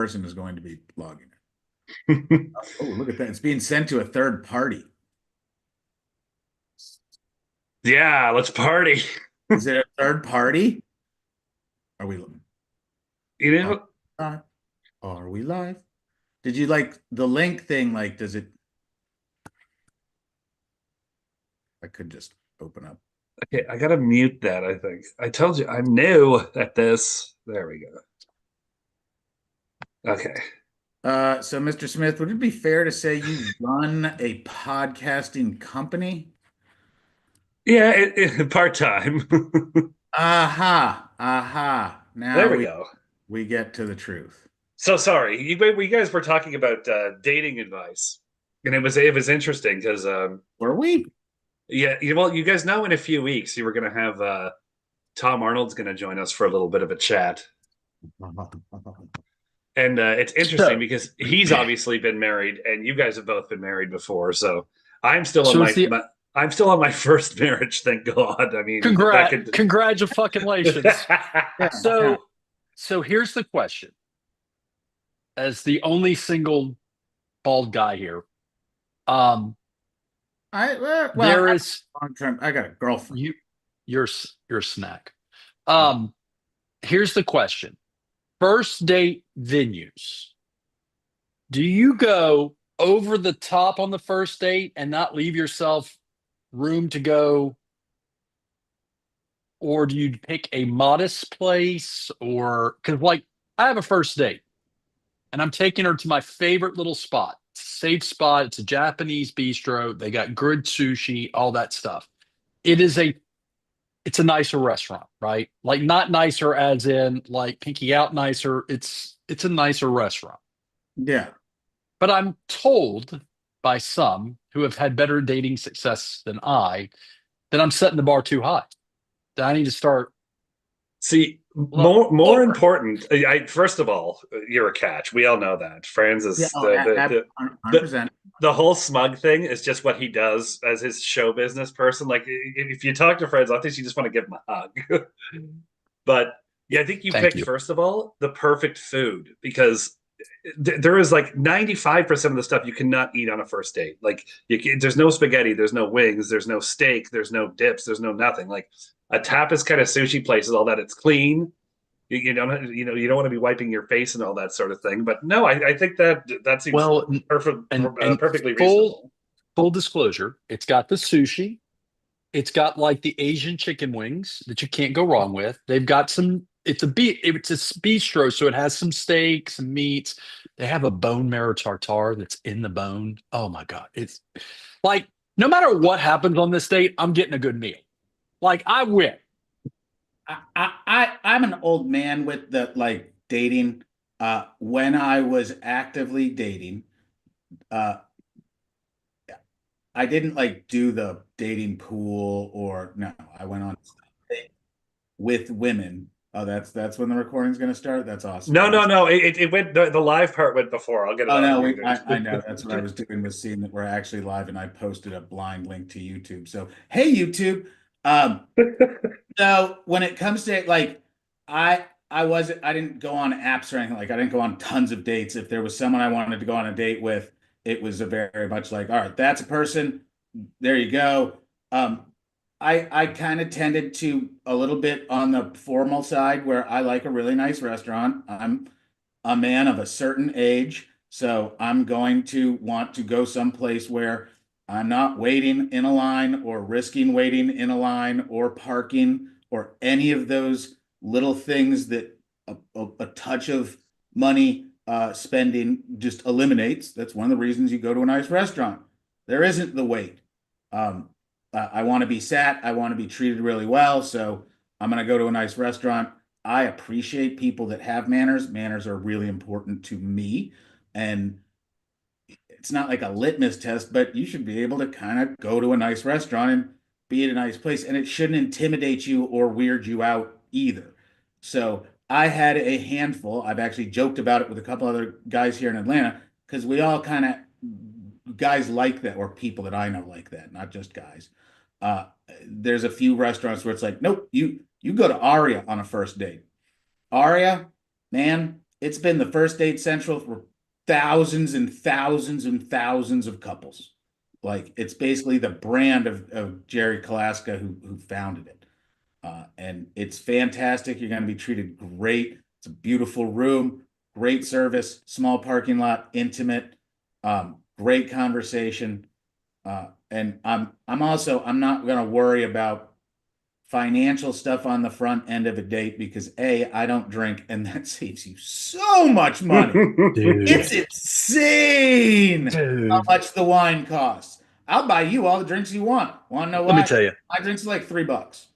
person is going to be logging it. Oh, look at that. It's being sent to a third party. Yeah, let's party. Is it a third party? Are we You are, know, are we live? Did you like the link thing? Like, does it? I could just open up. okay, I gotta mute that, I think. I told you I'm new at this. There we go. Okay. So Mr. Smith, would it be fair to say you run a podcasting company? Yeah, part-time. Aha, aha. There Now we we go. we get to the truth. So sorry, you guys were talking about dating advice, and it was interesting because Were we? yeah, well, you guys know in a few weeks you were going to have Tom Arnold's going to join us for a little bit of a chat, and it's interesting So, because he's obviously been married, and you guys have both been married before. So I'm still on so it's the I'm still on my first marriage, thank God. I mean, that could. congratulations. Yeah, So, so here's the question: as the only single bald guy here, um, well, there is long term. I got a girlfriend. you, your snack. Um, here's the question: first date venues. Do you go over the top on the first date and not leave yourself room to go, or do you pick a modest place? Or because, like, I have a first date and I'm taking her to my favorite little spot. It's a safe spot. It's a Japanese bistro. They got good sushi, all that stuff. It is a it's a nicer restaurant, right? Like, not nicer as in like pinky out nicer. It's a nicer restaurant. Yeah. But I'm told by some who have had better dating success than I that I'm setting the bar too high. That I need to start See, more lower. important. First of all, you're a catch. We all know that. Franz Yeah. is Oh, 100%. the whole smug thing is just what he does as his show business person. Like, if you talk to Franz, I think you just want to give him a hug. But yeah, I think you Thank picked you. first of all the perfect food because there is like 95% of the stuff you cannot eat on a first date. Like, there's no spaghetti, there's no wings, there's no steak, there's no dips, there's no nothing. Like a tapas kind of sushi place is all that. It's clean. You don't want to be wiping your face and all that sort of thing. But no, I think that seems Well, and perfectly full reasonable. full disclosure, it's got the sushi. It's got like the Asian chicken wings that you can't go wrong with. They've got some. It's a bistro, so it has some steak, some meats. They have a bone marrow tartare that's in the bone. Oh my God. It's like, no matter what happens on this date, I'm getting a good meal. Like, I win. I'm an old man with the like dating. When I was actively dating, uh, I didn't like do the dating pool or no. I went on with women. Oh, that's when the recording's going to start. That's awesome. No, no, no. It went the live part went before. I'll get it Oh on no, mute. I know that's what I was doing was seeing that we're actually live, and I posted a blind link to YouTube. So hey, YouTube. Um, so when it comes to like, I didn't go on apps or anything. Like I didn't go on tons of dates. If there was someone I wanted to go on a date with, it was a very much like, all right, that's a person. There you go. Um, I kind of tended to a little bit on the formal side where I like a really nice restaurant. I'm a man of a certain age, so I'm going to want to go someplace where I'm not waiting in a line or risking waiting in a line or parking or any of those little things that a touch of money spending just eliminates. That's one of the reasons you go to a nice restaurant. There isn't the wait. Um, I want to be sat. I want to be treated really well. So I'm going to go to a nice restaurant. I appreciate people that have manners. Manners are really important to me. And it's not like a litmus test, but you should be able to kind of go to a nice restaurant and be at a nice place. And it shouldn't intimidate you or weird you out either. So I had a handful. I've actually joked about it with a couple other guys here in Atlanta because we all kind of guys like that, or people that I know like that, not just guys. Uh, there's a few restaurants where it's like, nope, you go to Aria on a first date. Aria, man, it's been the first date central for thousands and thousands and thousands of couples. Like it's basically the brand of Jerry Kalaska who founded it. And it's fantastic. You're going to be treated great. It's a beautiful room, great service, small parking lot, intimate, great conversation. And I'm not going to worry about financial stuff on the front end of a date because I don't drink and that saves you so much money. Dude. It's insane Dude. how much the wine costs. I'll buy you all the drinks you want. Want to know why? Let me tell you. My drinks are like $3.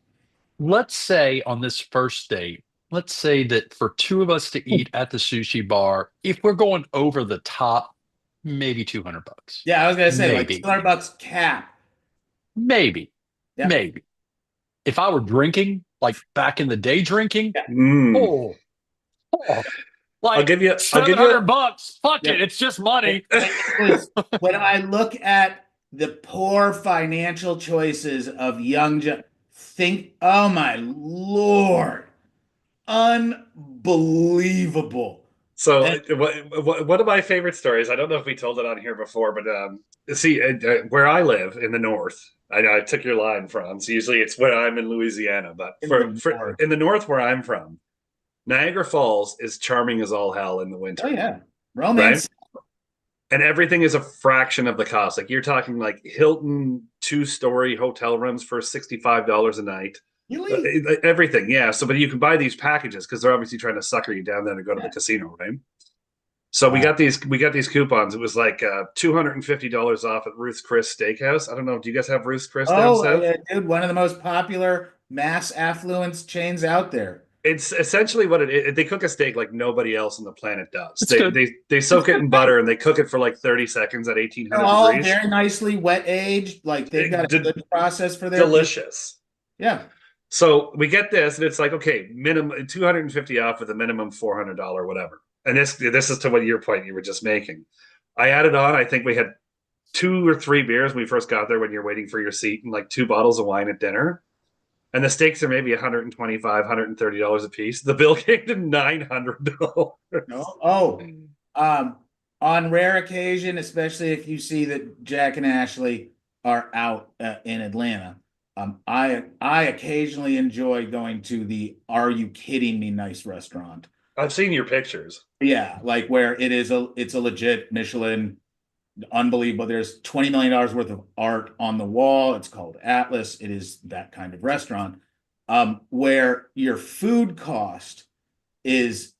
Let's say on this first date, let's say that for two of us to eat at the sushi bar, if we're going over the top, maybe $200. Yeah, I was gonna say Maybe. like $200 cap. Maybe. Yeah. Maybe. If I were drinking, like back in the day drinking, Mm. like I'll give you $700. Fuck Yeah. it. It's just money. When I look at the poor financial choices of young, oh my Lord, unbelievable. So one of my favorite stories, I don't know if we told it on here before, but see, where I live in the north, I took your line, Franz. Usually it's when I'm in Louisiana, but in the north where I'm from, Niagara Falls is charming as all hell in the winter. Oh yeah, romance. Right? And everything is a fraction of the cost. Like you're talking like Hilton 2-story hotel rooms for $65 a night. Really? Everything, yeah. So, but you can buy these packages because they're obviously trying to sucker you down there to go to the casino, right? So we got these coupons. It was like $250 off at Ruth's Chris Steakhouse. I don't know. Do you guys have Ruth's Chris down south? Yeah, dude, one of the most popular mass affluence chains out there. It's essentially what it is. They cook a steak like nobody else on the planet does. It's They soak it in butter and they cook it for like 30 seconds at 1800 They're all degrees. very nicely wet aged. Like they've got a good process for their delicious. Yeah. So we get this, and it's like, okay, minimum 250 off with a minimum $400 whatever. And this is to what your point you were just making. I added on. I think we had 2 or 3 beers when we first got there when you're waiting for your seat, and like 2 bottles of wine at dinner. And the steaks are maybe $125, $130 a piece. The bill came to $900. On rare occasion, especially if you see that Jack and Ashley are out in Atlanta, I occasionally enjoy going to the "Are you kidding me?" nice restaurant. I've seen your pictures. Yeah, like where it's a legit Michelin, unbelievable. There's $20 million worth of art on the wall. It's called Atlas. It is that kind of restaurant, where your food cost is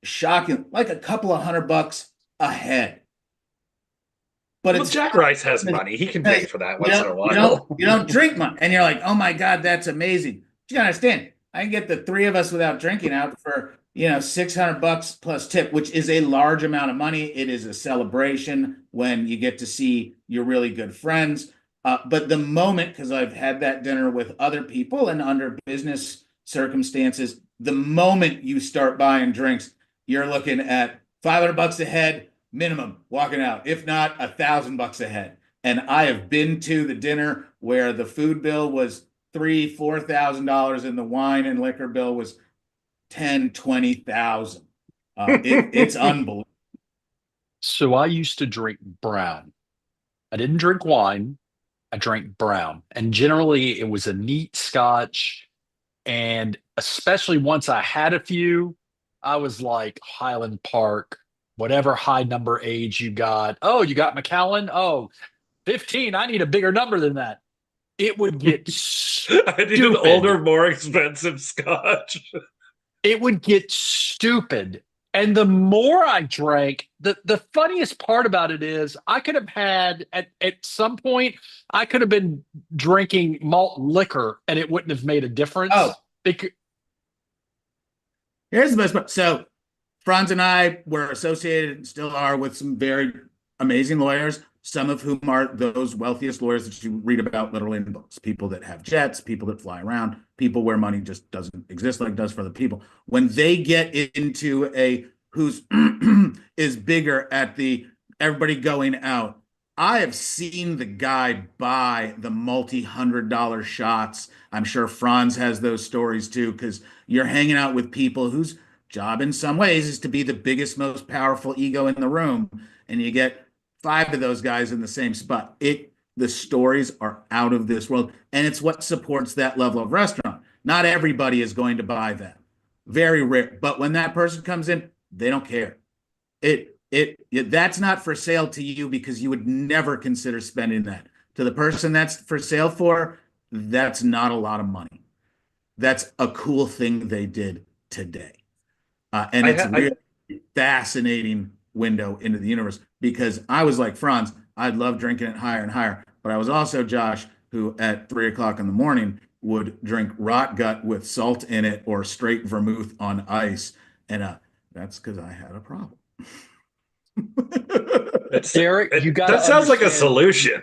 shocking, like a couple of $100 a head. But well, Jack Rice has money. He can pay for that once in a while. You don't drink much. And you're like, oh my God, that's amazing. You gotta understand, I can get the 3 of us without drinking out for, $600 plus tip, which is a large amount of money. It is a celebration when you get to see your really good friends. But the moment, because I've had that dinner with other people and under business circumstances, the moment you start buying drinks, you're looking at $500 a head minimum walking out, if not $1,000 a head. And I have been to the dinner where the food bill was $3,000-$4,000 and the wine and liquor bill was $10,000-$20,000. It's unbelievable. So I used to drink brown. I didn't drink wine. I drank brown. And generally it was a neat scotch. And especially once I had a few, I was like Highland Park, whatever high number age you got. Oh, you got Macallan? Oh, 15. I need a bigger number than that. It would get I need an older, more expensive scotch. It would get stupid. And the more I drank, the funniest part about it is I could have had, at some point, I could have been drinking malt liquor and it wouldn't have made a difference. Oh. Here's the best part. So Franz and I were associated and still are with some very amazing lawyers, some of whom are those wealthiest lawyers that you read about literally in books. People that have jets, people that fly around, people where money just doesn't exist like it does for the people. When they get into a who's is bigger at the everybody going out, I have seen the guy buy the multi-$100 shots. I'm sure Franz has those stories too, because you're hanging out with people whose job in some ways is to be the biggest, most powerful ego in the room, and you get 5 of those guys in the same spot. The stories are out of this world, and it's what supports that level of restaurant. Not everybody is going to buy that. Very rare. But when that person comes in, they don't care. That's not for sale to you because you would never consider spending that. To the person that's for sale for, that's not a lot of money. That's a cool thing they did today. And it's a really fascinating window into the universe, because I was like Franz, I'd love drinking it higher and higher. But I was also Josh, who at 3 o'clock in the morning would drink rot gut with salt in it or straight vermouth on ice. And that's because I had a problem. Derek, you got that sounds like a solution.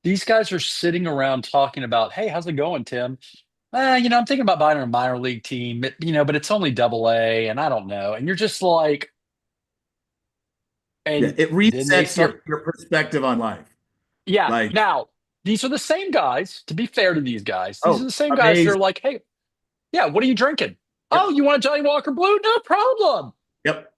These guys are sitting around talking about, hey, how's it going, Tim? I'm thinking about buying a minor league team, but it's only AA, and I don't know. And you're just like, and it resets your perspective on life. Yeah. Now, these are the same guys, to be fair to these guys. These are the same guys that are like, hey, yeah, what are you drinking? Yep. Oh, you want a Johnny Walker Blue? No problem. Yep.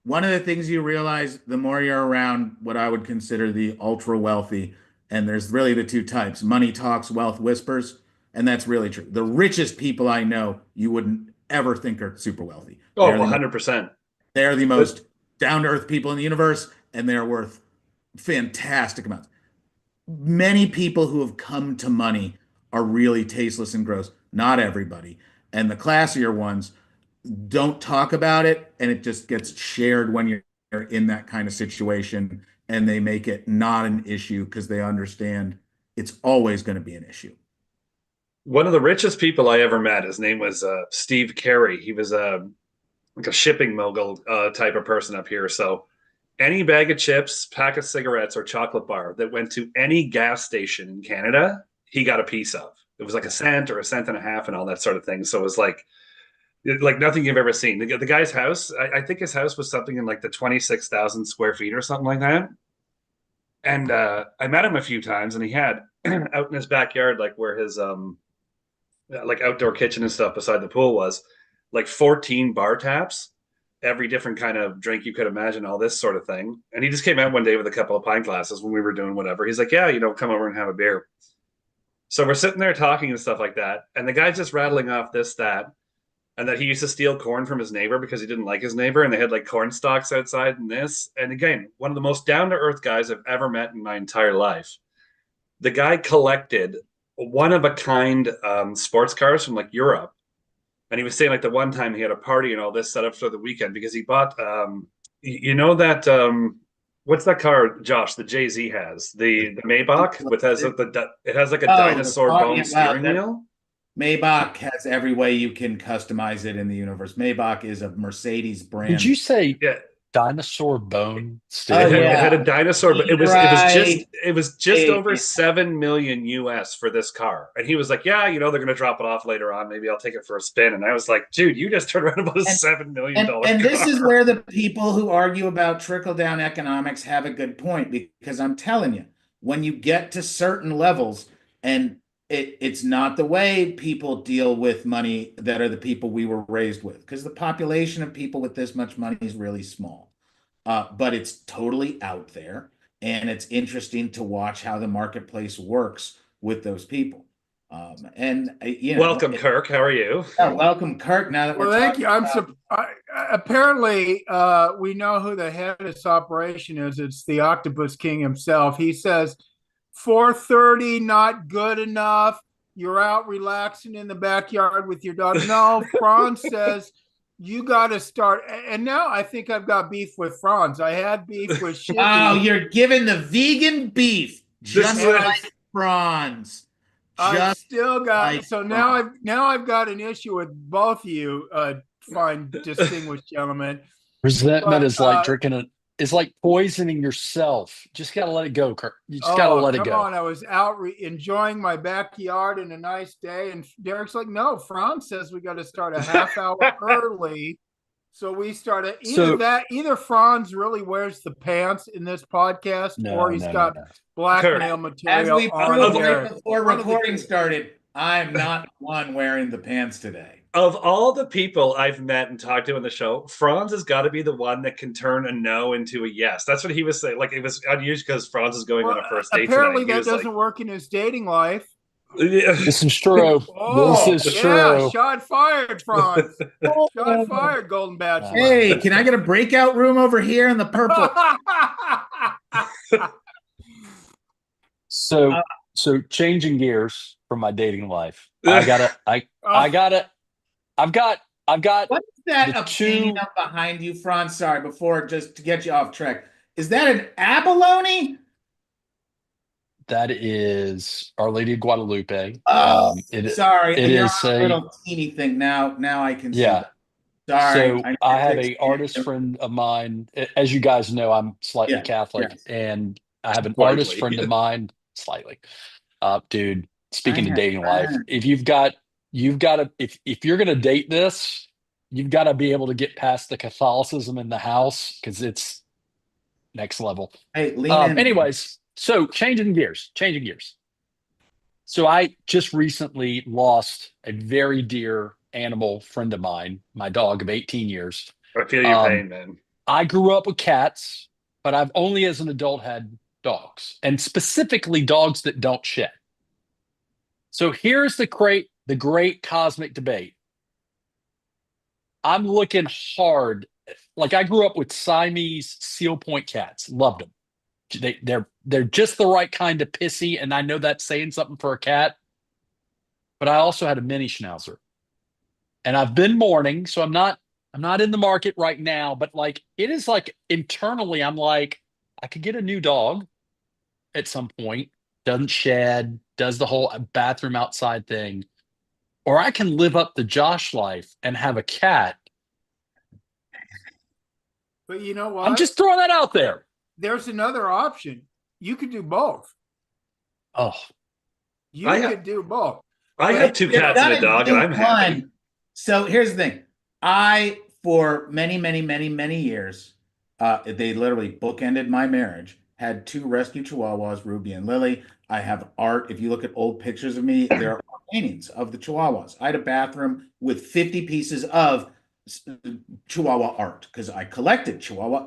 One of the things you realize the more you're around what I would consider the ultra wealthy, and there's really the 2 types: money talks, wealth whispers. And that's really true. The richest people I know, you wouldn't ever think are super wealthy. Oh, 100%. They're the most down-to-earth people in the universe, and they're worth fantastic amounts. Many people who have come to money are really tasteless and gross. Not everybody. And the classier ones don't talk about it, and it just gets shared when you're in that kind of situation, and they make it not an issue because they understand it's always going to be an issue. One of the richest people I ever met, his name was Steve Carey. He was like a shipping mogul type of person up here. So any bag of chips, pack of cigarettes, or chocolate bar that went to any gas station in Canada, he got a piece of. It was like a cent or a cent and a half and all that sort of thing. So it was like nothing you've ever seen. The guy's house, I think his house was something in like the 26,000 square feet or something like that. And I met him a few times, and he had out in his backyard, like where his like outdoor kitchen and stuff beside the pool was, like 14 bar taps, every different kind of drink you could imagine, all this sort of thing. And he just came out one day with a couple of pint glasses when we were doing whatever. He's like, yeah, come over and have a beer. So we're sitting there talking and stuff like that. And the guy's just rattling off this, that, and that he used to steal corn from his neighbor because he didn't like his neighbor. And they had like corn stalks outside and this. And again, one of the most down-to-earth guys I've ever met in my entire life. The guy collected one-of-a-kind sports cars from like Europe. And he was saying like the one time he had a party and all this set up for the weekend because he bought, what's that car, Josh, that Jay-Z has? The Maybach, it has like a dinosaur bone steering wheel. Maybach has every way you can customize it in the universe. Maybach is a Mercedes brand. Did you say dinosaur bone steering wheel? It had a dinosaur, but it was just over 7 million US for this car. And he was like, yeah, they're going to drop it off later on. Maybe I'll take it for a spin. And I was like, dude, you just turned around about $7 million car. And this is where the people who argue about trickle-down economics have a good point, because I'm telling you, when you get to certain levels, and it's not the way people deal with money that are the people we were raised with, because the population of people with this much money is really small. But it's totally out there, and it's interesting to watch how the marketplace works with those people. Welcome, Kirk. How are you? Welcome, Kirk. Now that thank you. Apparently, we know who the head of this operation is. It's the Octopus King himself. He says 4:30, not good enough. You're out relaxing in the backyard with your dog. No, Franz says you got to start. And now I think I've got beef with Franz. I had beef with Schiffer. Oh, you're giving the vegan beef just like Franz. I still got so now I've got an issue with both of you, fine distinguished gentlemen. Resentment is like drinking a. It's like poisoning yourself. Just got to let it go, Kirk. You just got to let it go. Come on. I was out enjoying my backyard in a nice day. And Derek's like, no, Franz says we got to start a half hour early. So we started either Franz really wears the pants in this podcast, or he's got blackmail material. As we proved right before recording started, I'm not the one wearing the pants today. Of all the people I've met and talked to on the show, Franz has got to be the one that can turn a no into a yes. That's what he was saying. Like, it was unusual because Franz is going on a first date apparently tonight. He that was doesn't work in his dating life. yeah. This is true. Oh, This is yeah, true. shot fired, Franz. Shot fired, Golden Bachelor. Hey, can I get a breakout room over here in the purple? So changing gears from my dating life. I've got What is that the a painting of behind you, Franz? Sorry, before just to get you off track. Is that an abalone? that is Our Lady of Guadalupe. Oh, sorry. it You're is on a a little teeny thing now. Now I can see yeah. that. Sorry. So need I to have fix a artist friend of mine. As you guys know, I'm slightly Yeah, Catholic, yes. and I have an Slightly. artist friend of mine, slightly. Dude, speaking I of have dating life, friends. if you're gonna date this, you've got to be able to get past the Catholicism in the house because it's next level. Hey, lean in. Anyways, so changing gears. So I just recently lost a very dear animal friend of mine, my dog of 18 years. I feel your pain, man. I grew up with cats, but I've only as an adult had dogs, and specifically dogs that don't shed. So here's the great cosmic debate. I'm looking hard. Like, I grew up with Siamese seal point cats, loved them. They're just the right kind of pissy, and I know that's saying something for a cat. But I also had a mini schnauzer, and I've been mourning, so I'm not in the market right now. But like, it is like internally, I'm like, I could get a new dog at some point. Doesn't shed, does the whole bathroom outside thing, or I can live up the Josh life and have a cat. But you know what? I'm just throwing that out there. There's another option. You could do both. Oh, You could do both. I have two cats and a dog, and I'm happy. So here's the thing. For many, many, many, many years, they literally bookended my marriage, had two rescue chihuahuas, Ruby and Lily. I have art. If you look at old pictures of me, there are paintings of the chihuahuas. I had a bathroom with 50 pieces of chihuahua art because I collected chihuahua.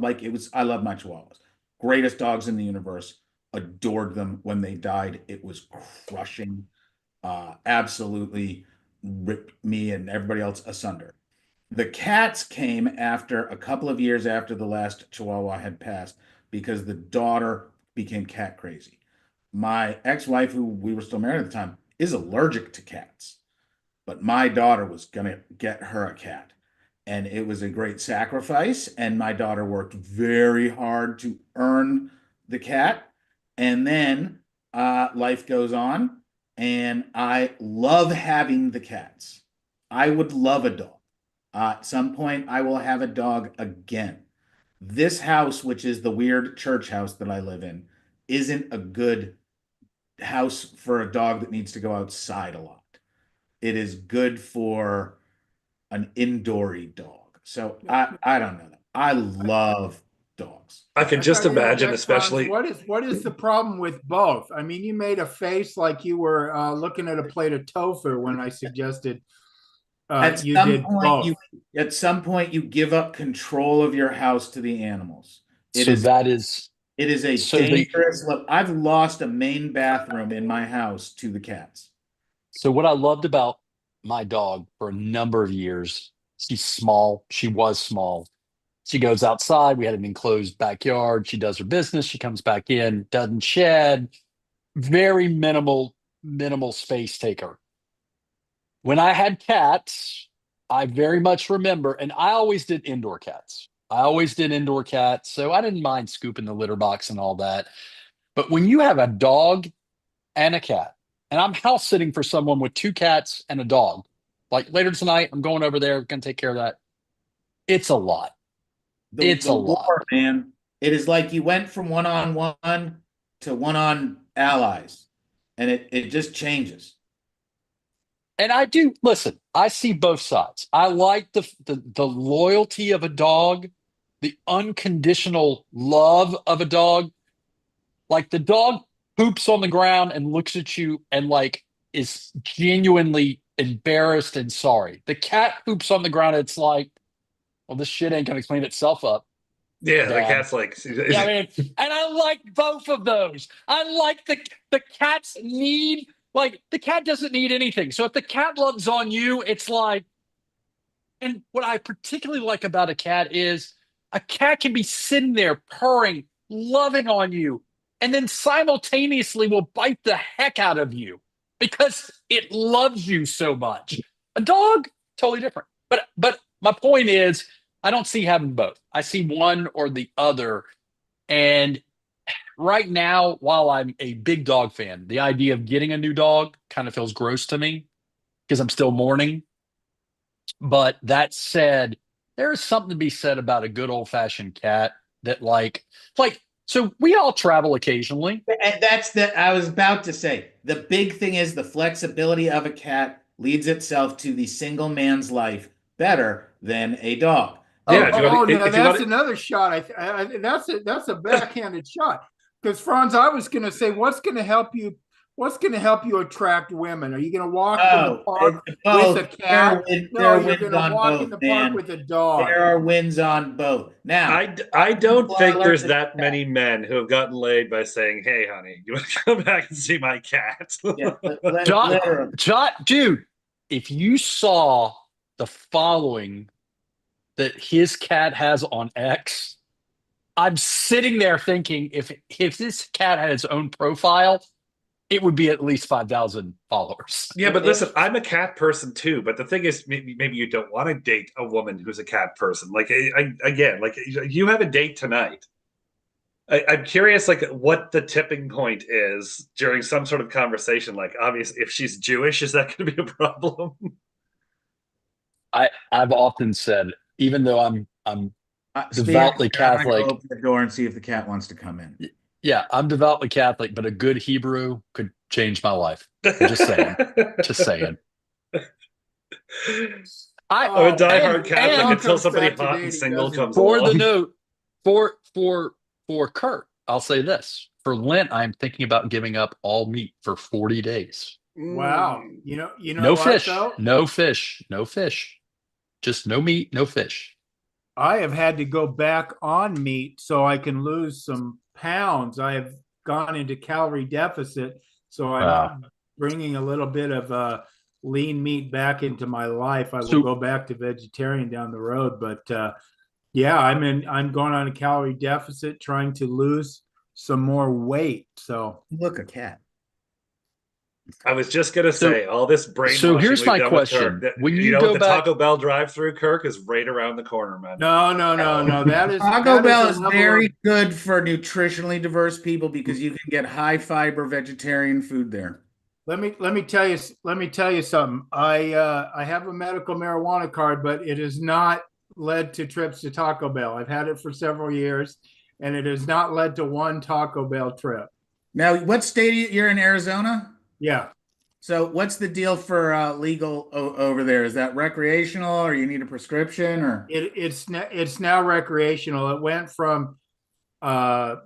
I love my chihuahuas. Greatest dogs in the universe. Adored them. When they died, it was crushing. Absolutely ripped me and everybody else asunder. The cats came after a couple of years after the last chihuahua had passed because the daughter became cat crazy. My ex-wife, who we were still married at the time, is allergic to cats, but my daughter was gonna get her a cat, and it was a great sacrifice. And my daughter worked very hard to earn the cat, and then life goes on, and I love having the cats. I would love a dog. At some point, I will have a dog again. This house, which is the weird church house that I live in, isn't a good house for a dog that needs to go outside a lot. It is good for an indoory dog. So I don't know. I love dogs. I can just imagine, especially. What is the problem with both? I mean, you made a face like you were looking at a plate of tofu when I suggested at some point you give up control of your house to the animals. It is a dangerous look. I've lost a main bathroom in my house to the cats. So what I loved about my dog for a number of years, she's small. She was small. She goes outside. We had an enclosed backyard. She does her business. She comes back in, doesn't shed. Very minimal space taker. When I had cats, I very much remember, and I always did indoor cats. So I didn't mind scooping the litter box and all that. But when you have a dog and a cat, and I'm house sitting for someone with two cats and a dog, like later tonight, I'm going over there, going to take care of that. It's a lot. It's a lot, man. It is like you went from one-on-one to one-on allies, and it just changes. And I do listen. I see both sides. I like the loyalty of a dog, the unconditional love of a dog. Like, the dog poops on the ground and looks at you and like is genuinely embarrassed and sorry. The cat poops on the ground. It's like, well, this shit ain't going to clean itself up. Yeah, the Dad. cat's like, Yeah, I mean, and I like both of those. I like the cat's need, like the cat doesn't need anything. So if the cat loves on you, it's like, and what I particularly like about a cat is a cat can be sitting there purring, loving on you, and then simultaneously will bite the heck out of you because it loves you so much. A dog, totally different. But my point is, I don't see having both. I see one or the other. And right now, while I'm a big dog fan, the idea of getting a new dog kind of feels gross to me because I'm still mourning. But that said, there is something to be said about a good old-fashioned cat that so we all travel occasionally. And I was about to say, the big thing is the flexibility of a cat leads itself to the single man's life better than a dog. Yeah, that's another shot. That's a backhanded shot. Because Franz, I was going to say, what's going to help you? What's going to help you attract women? Are you going to walk in the park with a cat? No, you're going to walk in the park with a dog. There are wins on both. Now, I don't think there's that many men who have gotten laid by saying, "Hey, honey, you want to come back and see my cat?" Yeah, dude, if you saw the following that his cat has on X, I'm sitting there thinking if this cat had its own profile, it would be at least 5,000 followers. Yeah, but listen, I'm a cat person too. But the thing is, maybe you don't want to date a woman who's a cat person. Like, again, like you have a date tonight. I'm curious, like, what the tipping point is during some sort of conversation. Like, obviously, if she's Jewish, is that going to be a problem? I've often said, even though I'm devoutly Catholic, open the door and see if the cat wants to come in. Yeah, I'm devoutly Catholic, but a good Hebrew could change my life. I'm just saying. Just saying. I'm a diehard Catholic until somebody hot and single comes along. For the note, for Kirk, I'll say this. For Lent, I'm thinking about giving up all meat for 40 days. Wow. You know no what, fish. Though? No fish. No fish. Just no meat, no fish. I have had to go back on meat so I can lose some pounds. I have gone into calorie deficit, so I'm bringing a little bit of lean meat back into my life. I will go back to vegetarian down the road, but I'm going on a calorie deficit, trying to lose some more weight. So look, a cat. I was just gonna say all this brainwashing. So here's my question: when you go the Taco Bell drive-through, Kirk, is right around the corner, man. No. That is Taco Bell is very good for nutritionally diverse people because you can get high fiber vegetarian food there. Let me tell you something. I have a medical marijuana card, but it has not led to trips to Taco Bell. I've had it for several years, and it has not led to one Taco Bell trip. Now, what state you're in? Arizona? Yeah. So what's the deal for legal over there? Is that recreational, or you need a prescription, or it's now recreational. It went from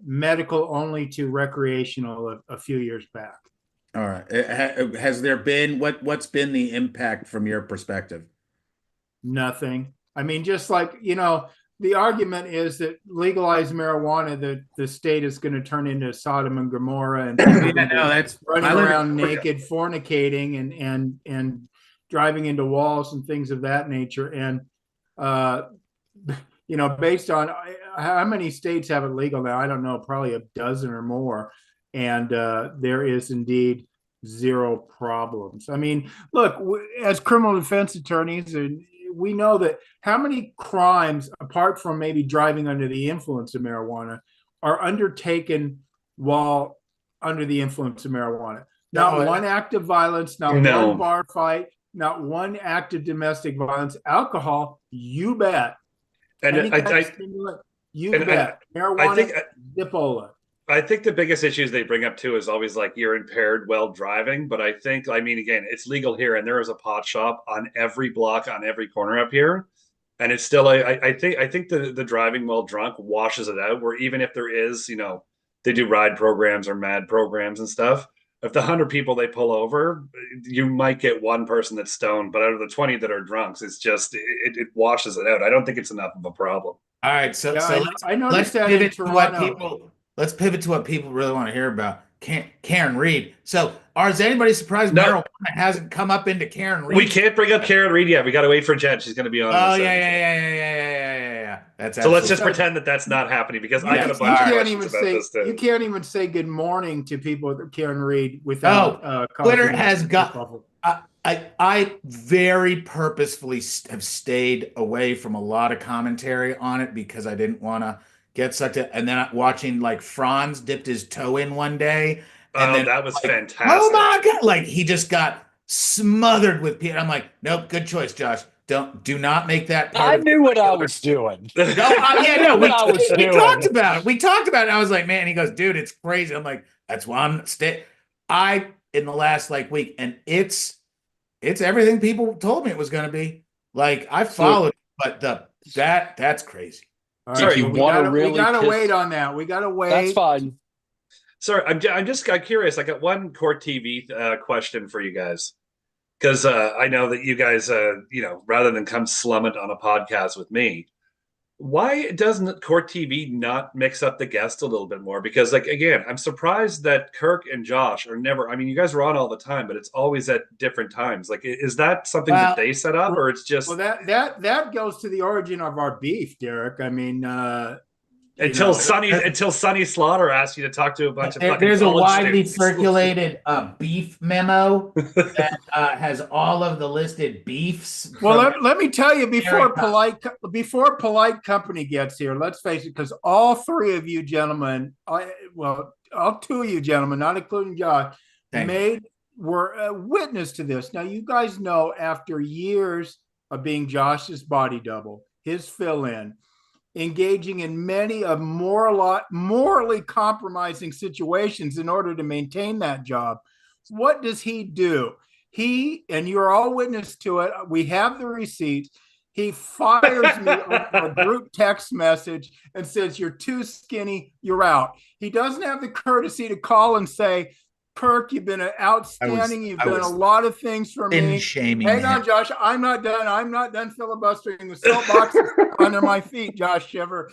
medical only to recreational a few years back. All right. Has there been what's been the impact from your perspective? Nothing. I mean, just like, the argument is that legalized marijuana, the state is going to turn into Sodom and Gomorrah, and that's running around naked, fornicating, and driving into walls and things of that nature. And based on how many states have it legal now, I don't know, probably a dozen or more, and there is indeed zero problems. I mean, look, as criminal defense attorneys, and we know that how many crimes, apart from maybe driving under the influence of marijuana, are undertaken while under the influence of marijuana. Not one act of violence, not one bar fight, not one act of domestic violence. Alcohol, you bet. And you bet. Marijuana, Dipola. I think the biggest issues they bring up too is always like you're impaired while driving. But again, it's legal here, and there is a pot shop on every block, on every corner up here, and it's still. I think the driving while drunk washes it out. Where even if there is, they do ride programs or MAD programs and stuff. If the 100 people they pull over, you might get one person that's stoned, but out of the 20 that are drunks, it's just it washes it out. I don't think it's enough of a problem. All right, so Yeah, I noticed that in pivot to what Toronto. people. Let's pivot to what people really want to hear about. Karen Reed. So, is anybody surprised marijuana hasn't come up into Karen Reed? We can't bring up Karen Reed yet. We got to wait for Jen. She's going to be on. Oh yeah. That's so let's just pretend that that's not happening because I got a bunch of questions about this too. You can't even say good morning to people with Karen Reed without. Twitter has got. I very purposefully have stayed away from a lot of commentary on it because I didn't want to get sucked in. And then watching like Franz dipped his toe in one day. And then, that was fantastic. Oh my God. Like he just got smothered with people. I'm like, nope, good choice, Josh. Do not make that part. I knew what I was doing. We talked about it. We talked about it. I was like, man, he goes, dude, it's crazy. I'm like, that's why I'm in the last week, and it's everything people told me it was going to be. Like I followed, but that's crazy. All right, we gotta wait on that. We gotta wait. That's fine. Sorry, I'm just curious. I got one Court TV question for you guys, because I know that you guys, rather than come slum it on a podcast with me, why doesn't Court TV not mix up the guests a little bit more? Because, again, I'm surprised that Kirk and Josh are never. I mean, you guys are on all the time, but it's always at different times. Is that something that they set up, or it's just? Well, that goes to the origin of our beef, Derek. I mean, until Sonny Slaughter asked you to talk to a bunch of. There's a widely circulated beef memo that has all of the listed beefs. Well, let me tell you before polite company gets here. Let's face it, because all three of you gentlemen, all two of you gentlemen, not including Josh, were a witness to this. Now, you guys know after years of being Josh's body double, his fill-in, engaging in many of morally compromising situations in order to maintain that job. What does he do? And you're all witness to it. We have the receipts. He fires me on a group text message and says, "You're too skinny. You're out." He doesn't have the courtesy to call and say, "Kirk, you've been outstanding. You've done a lot of things for me." Hang on, Josh. I'm not done. I'm not done filibustering. The soapbox is under my feet, Josh Schiffer.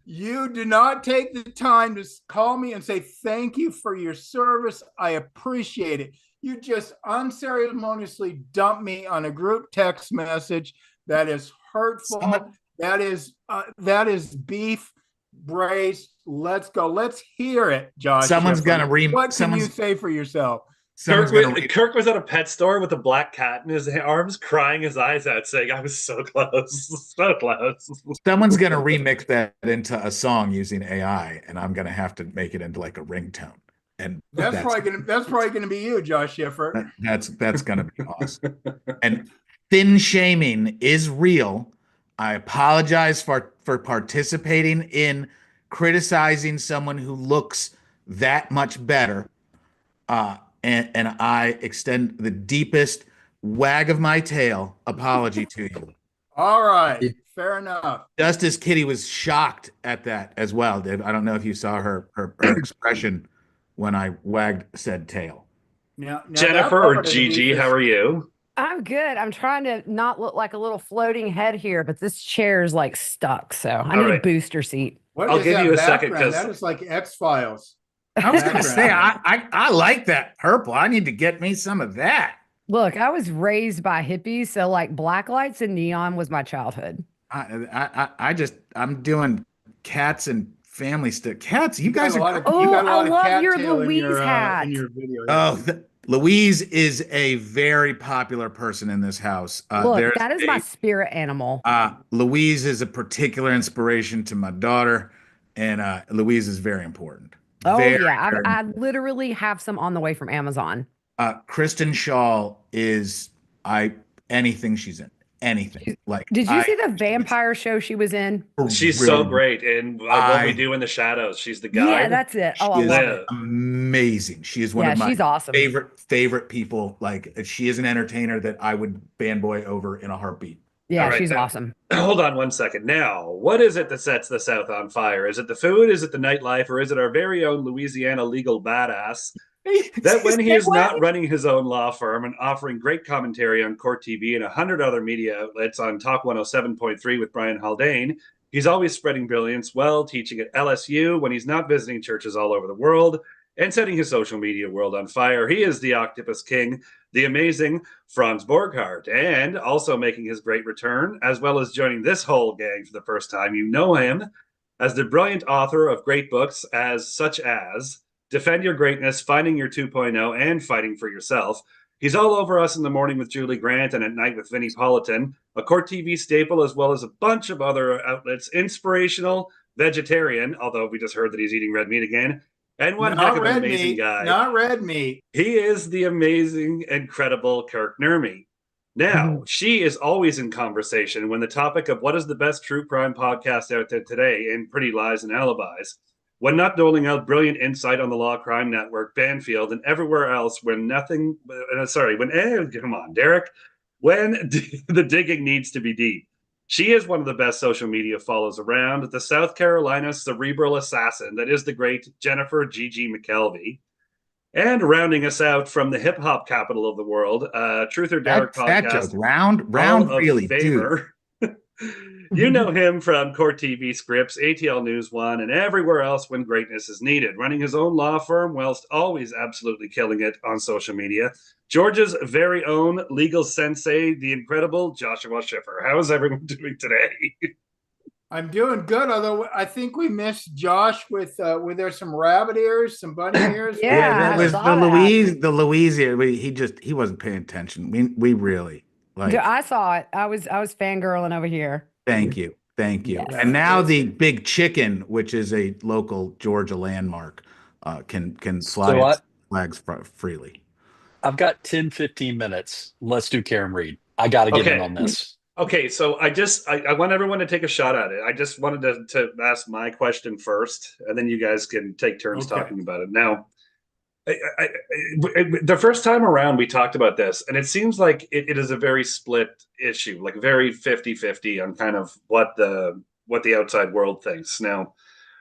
You do not take the time to call me and say, "Thank you for your service. I appreciate it." You just unceremoniously dump me on a group text message that is hurtful. That is beef braised. Let's go. Let's hear it, Josh. Someone's going to What can you say for yourself? Kirk was at a pet store with a black cat in his arms, crying his eyes out, saying, "I was so close, so close." Someone's going to remix that into a song using AI, and I'm going to have to make it into like a ringtone. And that's probably going to be you, Josh Schiffer. That's going to be awesome. And thin shaming is real. I apologize for participating in criticizing someone who looks that much better. And I extend the deepest wag of my tail apology to you. All right. Fair enough. Justice Kitty was shocked at that as well, Dave. I don't know if you saw her expression when I wagged said tail. Now Jennifer or Gigi, how are you? I'm good. I'm trying to not look like a little floating head here, but this chair is stuck. So I need a booster seat. I'll give you a second because that is like X-Files. I was going to say, I like that purple. I need to get me some of that. Look, I was raised by hippies, so black lights and neon was my childhood. I'm doing cats and family stuff. Cats, you guys are. I love your Louise hat. In your video. Oh, Louise is a very popular person in this house. Look, that is my spirit animal. Louise is a particular inspiration to my daughter, and Louise is very important. I literally have some on the way from Amazon. Kristen Shaw is anything she's in. Anything. Did you see the vampire show she was in? She's so great in What We Do in the Shadows. She's the guy. Yeah, that's it. Oh, I love it. Amazing. She is one of my awesome. favorite people. She is an entertainer that I would fanboy over in a heartbeat. Yeah, she's awesome. Hold on one second. Now, what is it that sets the South on fire? Is it the food? Is it the nightlife? Or is it our very own Louisiana legal badass, That when he is not running his own law firm and offering great commentary on Court TV and 100 other media outlets on Talk 107.3 with Brian Haldane, he's always spreading brilliance, teaching at LSU when he's not visiting churches all over the world and setting his social media world on fire. He is the Octopus King, the amazing Franz Borghardt, and also making his great return, as well as joining this whole gang for the first time. You know him as the brilliant author of great books such as Defend Your Greatness, Finding Your 2.0, and Fighting for Yourself. He's all over us in the morning with Julie Grant and at night with Vinnie Politan, a Court TV staple, as well as a bunch of other outlets, inspirational, vegetarian, although we just heard that he's eating red meat again, and one heck of an amazing guy. Not red meat. He is the amazing, incredible Kirk Nurmi. Now, she is always in conversation when the topic of what is the best true crime podcast out there today in Pretty Lies and Alibis, when not doling out brilliant insight on the Law Crime Network, Banfield, and everywhere else when come on, Derek, when the digging needs to be deep. She is one of the best social media follows around, the South Carolina cerebral assassin that is the great Jennifer McKelvey. And rounding us out from the hip-hop capital of the world, Truth or Derek podcast. Round really, dude. You know him from Court TV Scripts, ATL News 1, and everywhere else when greatness is needed, running his own law firm whilst always absolutely killing it on social media. Georgia's very own legal sensei, the incredible Joshua Schiffer. How is everyone doing today? I'm doing good, although I think we missed Josh with there some rabbit ears, some bunny ears. Yeah, that was the Louise ear. He wasn't paying attention. We really like. I saw it. I was fangirling over here. Thank you. Yes. And now the Big Chicken, which is a local Georgia landmark, can fly its flags freely. I've got 10, 15 minutes. Let's do Karen Reed. I got to get in on this. Okay, so I want everyone to take a shot at it. I just wanted to ask my question first, and then you guys can take turns talking about it. Now, the first time around, we talked about this, and it seems like it is a very split issue, like very 50-50 on kind of what the outside world thinks. Now,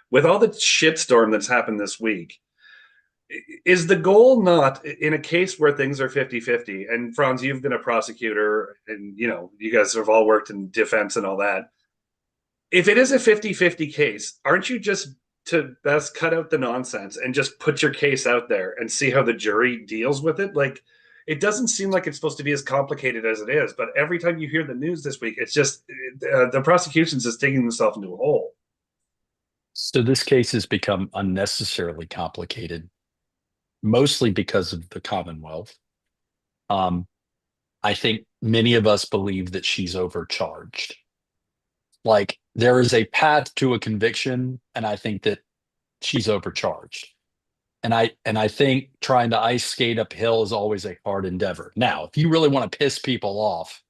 with all the shitstorm that's happened this week, is the goal not in a case where things are 50-50, and Franz, you've been a prosecutor and you guys have all worked in defense and all that. If it is a 50-50 case, aren't you just to best cut out the nonsense and just put your case out there and see how the jury deals with it? Like, it doesn't seem like it's supposed to be as complicated as it is, but every time you hear the news this week, it's just the prosecution's just digging themselves into a hole. So this case has become unnecessarily complicated, mostly because of the Commonwealth. I think many of us believe that she's overcharged. Like, there is a path to a conviction, and I think that she's overcharged. And I think trying to ice skate uphill is always a hard endeavor. Now, if you really want to piss people off,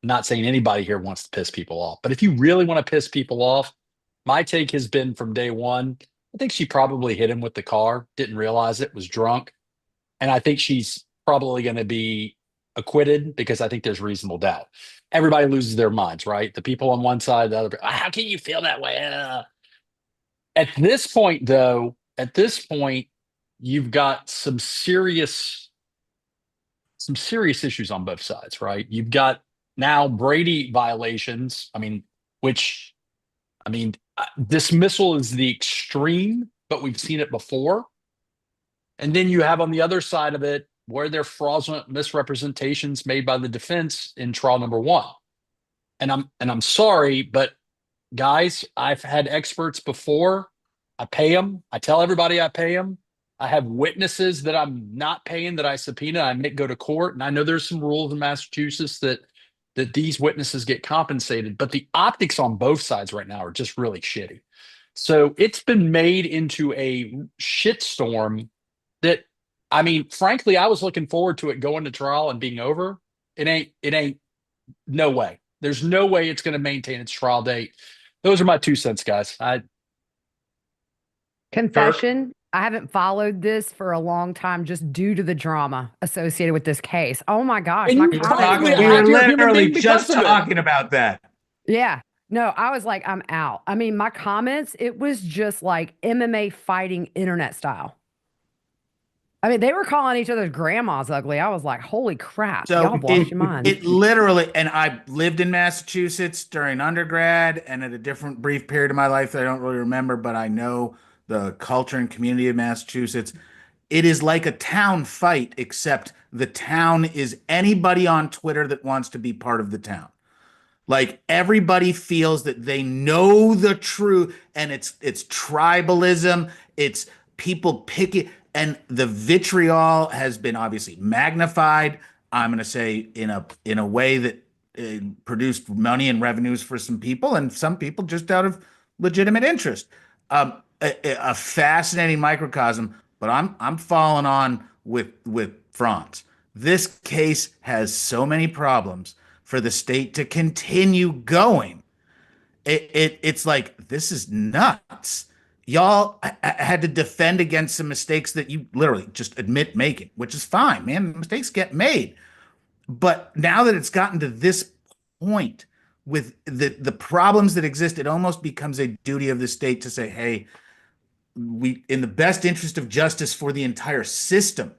I'm not saying anybody here wants to piss people off, but if you really want to piss people off, my take has been from day one, I think she probably hit him with the car, didn't realize it, was drunk. And I think she's probably going to be acquitted because I think there's reasonable doubt. Everybody loses their minds, right? The people on one side, the other. How can you feel that way? At this point, though, you've got some serious issues on both sides, right? You've got now Brady violations. Dismissal is the extreme, but we've seen it before. And then you have on the other side of it where there are fraudulent misrepresentations made by the defense in trial number one. And I'm sorry, but guys, I've had experts before. I pay them. I tell everybody I pay them. I have witnesses that I'm not paying that I subpoena. I make go to court. And I know there's some rules in Massachusetts that these witnesses get compensated, but the optics on both sides right now are just really shitty. So it's been made into a shitstorm that, frankly, I was looking forward to it going to trial and being over. It ain't, no way. There's no way it's going to maintain its trial date. Those are my 2 cents, guys. Confession, I haven't followed this for a long time just due to the drama associated with this case. Oh my gosh. We were literally just talking about that. Yeah. No, I was like, I'm out. My comments, it was just like MMA fighting internet style. I mean, they were calling each other's grandmas ugly. I was like, holy crap, So y'all have lost your mind. it literally, and I lived in Massachusetts during undergrad and at a different brief period of my life that I don't really remember, but I know the culture and community of Massachusetts. It is like a town fight, except the town is anybody on Twitter that wants to be part of the town. Like everybody feels that they know the truth, and it's tribalism, it's people picking, and the vitriol has been obviously magnified. I'm going to say in a way that produced money and revenues for some people, and some people just out of legitimate interest. A fascinating microcosm, but I'm falling on with Franz. This case has so many problems for the state to continue going. It's like, this is nuts. Y'all had to defend against some mistakes that you literally just admit making, which is fine, man. Mistakes get made. But now that it's gotten to this point with the problems that exist, it almost becomes a duty of the state to say, hey, we, in the best interest of justice for the entire system,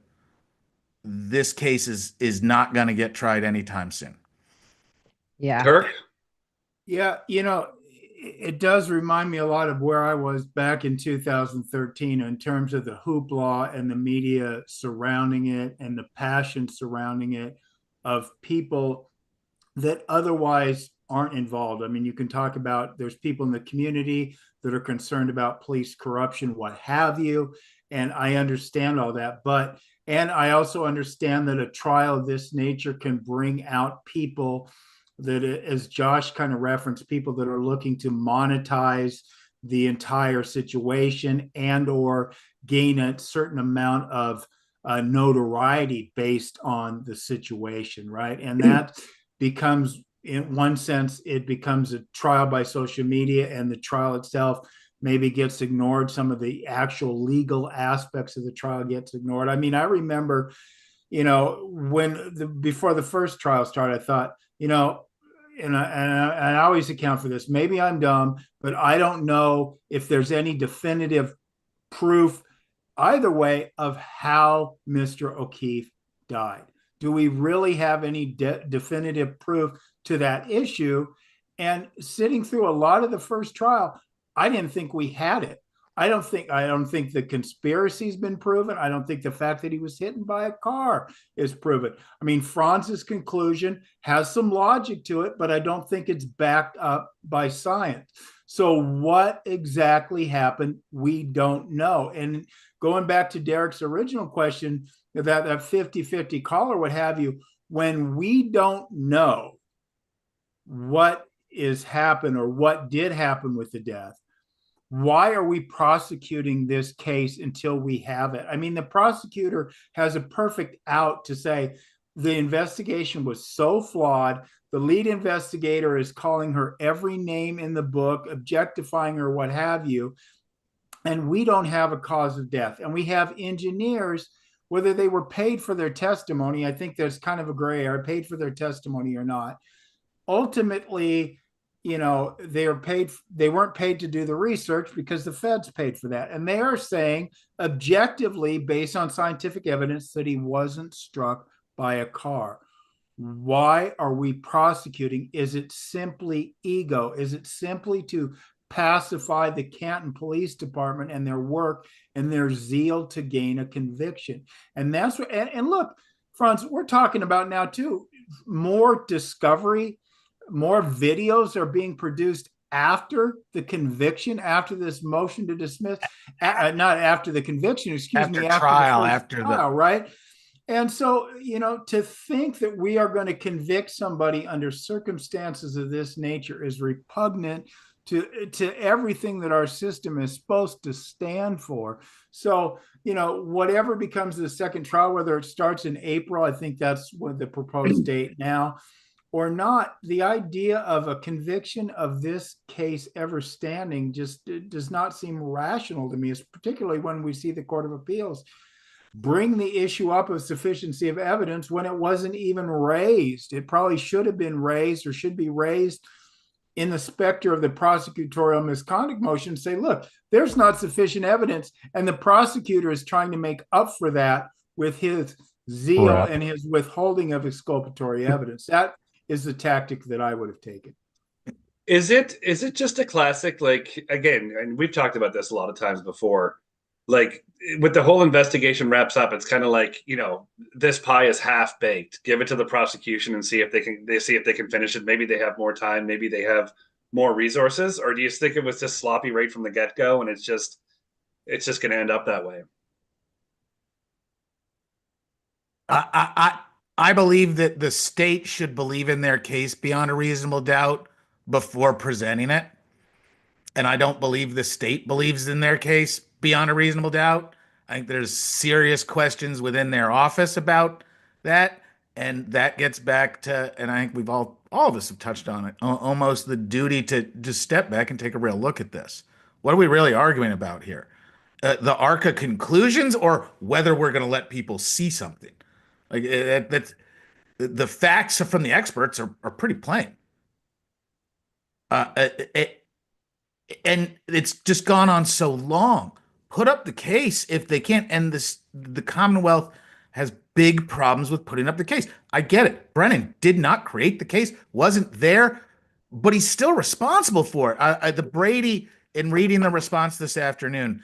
this case is not going to get tried anytime soon. Yeah. Kirk? Yeah, it does remind me a lot of where I was back in 2013 in terms of the hoopla and the media surrounding it and the passion surrounding it of people that otherwise aren't involved. I mean, you can talk about there's people in the community that are concerned about police corruption, what have you. And I understand all that. And I also understand that a trial of this nature can bring out people that, as Josh kind of referenced, people that are looking to monetize the entire situation and or gain a certain amount of notoriety based on the situation, right? And that becomes, in one sense, it becomes a trial by social media, and the trial itself maybe gets ignored. Some of the actual legal aspects of the trial gets ignored. I mean, I remember, before the first trial started, I thought, and I always account for this. Maybe I'm dumb, but I don't know if there's any definitive proof either way of how Mr. O'Keefe died. Do we really have any definitive proof to that issue? And sitting through a lot of the first trial, I didn't think we had it. I don't think the conspiracy's been proven. I don't think the fact that he was hit by a car is proven. I mean, Franz's conclusion has some logic to it, but I don't think it's backed up by science. So what exactly happened? We don't know. And going back to Derek's original question, that 50-50 call or what have you, when we don't know what is happened or what did happen with the death, why are we prosecuting this case until we have it? I mean, the prosecutor has a perfect out to say the investigation was so flawed. The lead investigator is calling her every name in the book, objectifying her, what have you. And we don't have a cause of death. And we have engineers, whether they were paid for their testimony, I think there's kind of a gray area, paid for their testimony or not. Ultimately, they weren't paid to do the research because the feds paid for that. And they are saying objectively, based on scientific evidence, that he wasn't struck by a car. Why are we prosecuting? Is it simply ego? Is it simply to pacify the Canton Police Department and their work and their zeal to gain a conviction? And that's what, and look, Franz, we're talking about now too, more discovery, more videos are being produced after the conviction, after this motion to dismiss, not after the conviction, after trial, right? And so, to think that we are going to convict somebody under circumstances of this nature is repugnant to everything that our system is supposed to stand for. So, whatever becomes the second trial, whether it starts in April, I think that's what the proposed date now, or not, the idea of a conviction of this case ever standing just does not seem rational to me, particularly when we see the Court of Appeals bring the issue up of sufficiency of evidence when it wasn't even raised. It probably should have been raised or should be raised in the specter of the prosecutorial misconduct motion, say, look, there's not sufficient evidence. And the prosecutor is trying to make up for that with his zeal and his withholding of exculpatory evidence. That is the tactic that I would have taken. Is it just a classic, like, again, and we've talked about this a lot of times before, like with the whole investigation wraps up, it's kind of like, you know, this pie is half baked. Give it to the prosecution and see if they can finish it. Maybe they have more time, maybe they have more resources, or do you think it was just sloppy right from the get-go and it's just going to end up that way? I believe that the state should believe in their case beyond a reasonable doubt before presenting it. And I don't believe the state believes in their case beyond a reasonable doubt. I think there's serious questions within their office about that. And that gets back to, and I think we've all of us have touched on it, almost the duty to just step back and take a real look at this. What are we really arguing about here? The ARCA conclusions, or whether we're going to let people see something? Like that's the facts from the experts are pretty plain. And it's just gone on so long. Put up the case if they can't. And the Commonwealth has big problems with putting up the case. I get it. Brennan did not create the case, wasn't there, but he's still responsible for it. The Brady, in reading the response this afternoon,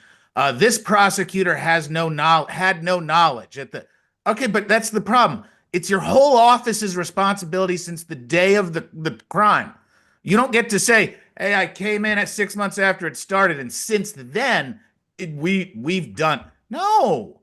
this prosecutor had no knowledge at the. Okay, but that's the problem. It's your whole office's responsibility since the day of the crime. You don't get to say, hey, I came in at 6 months after it started, and since then, we've done. No.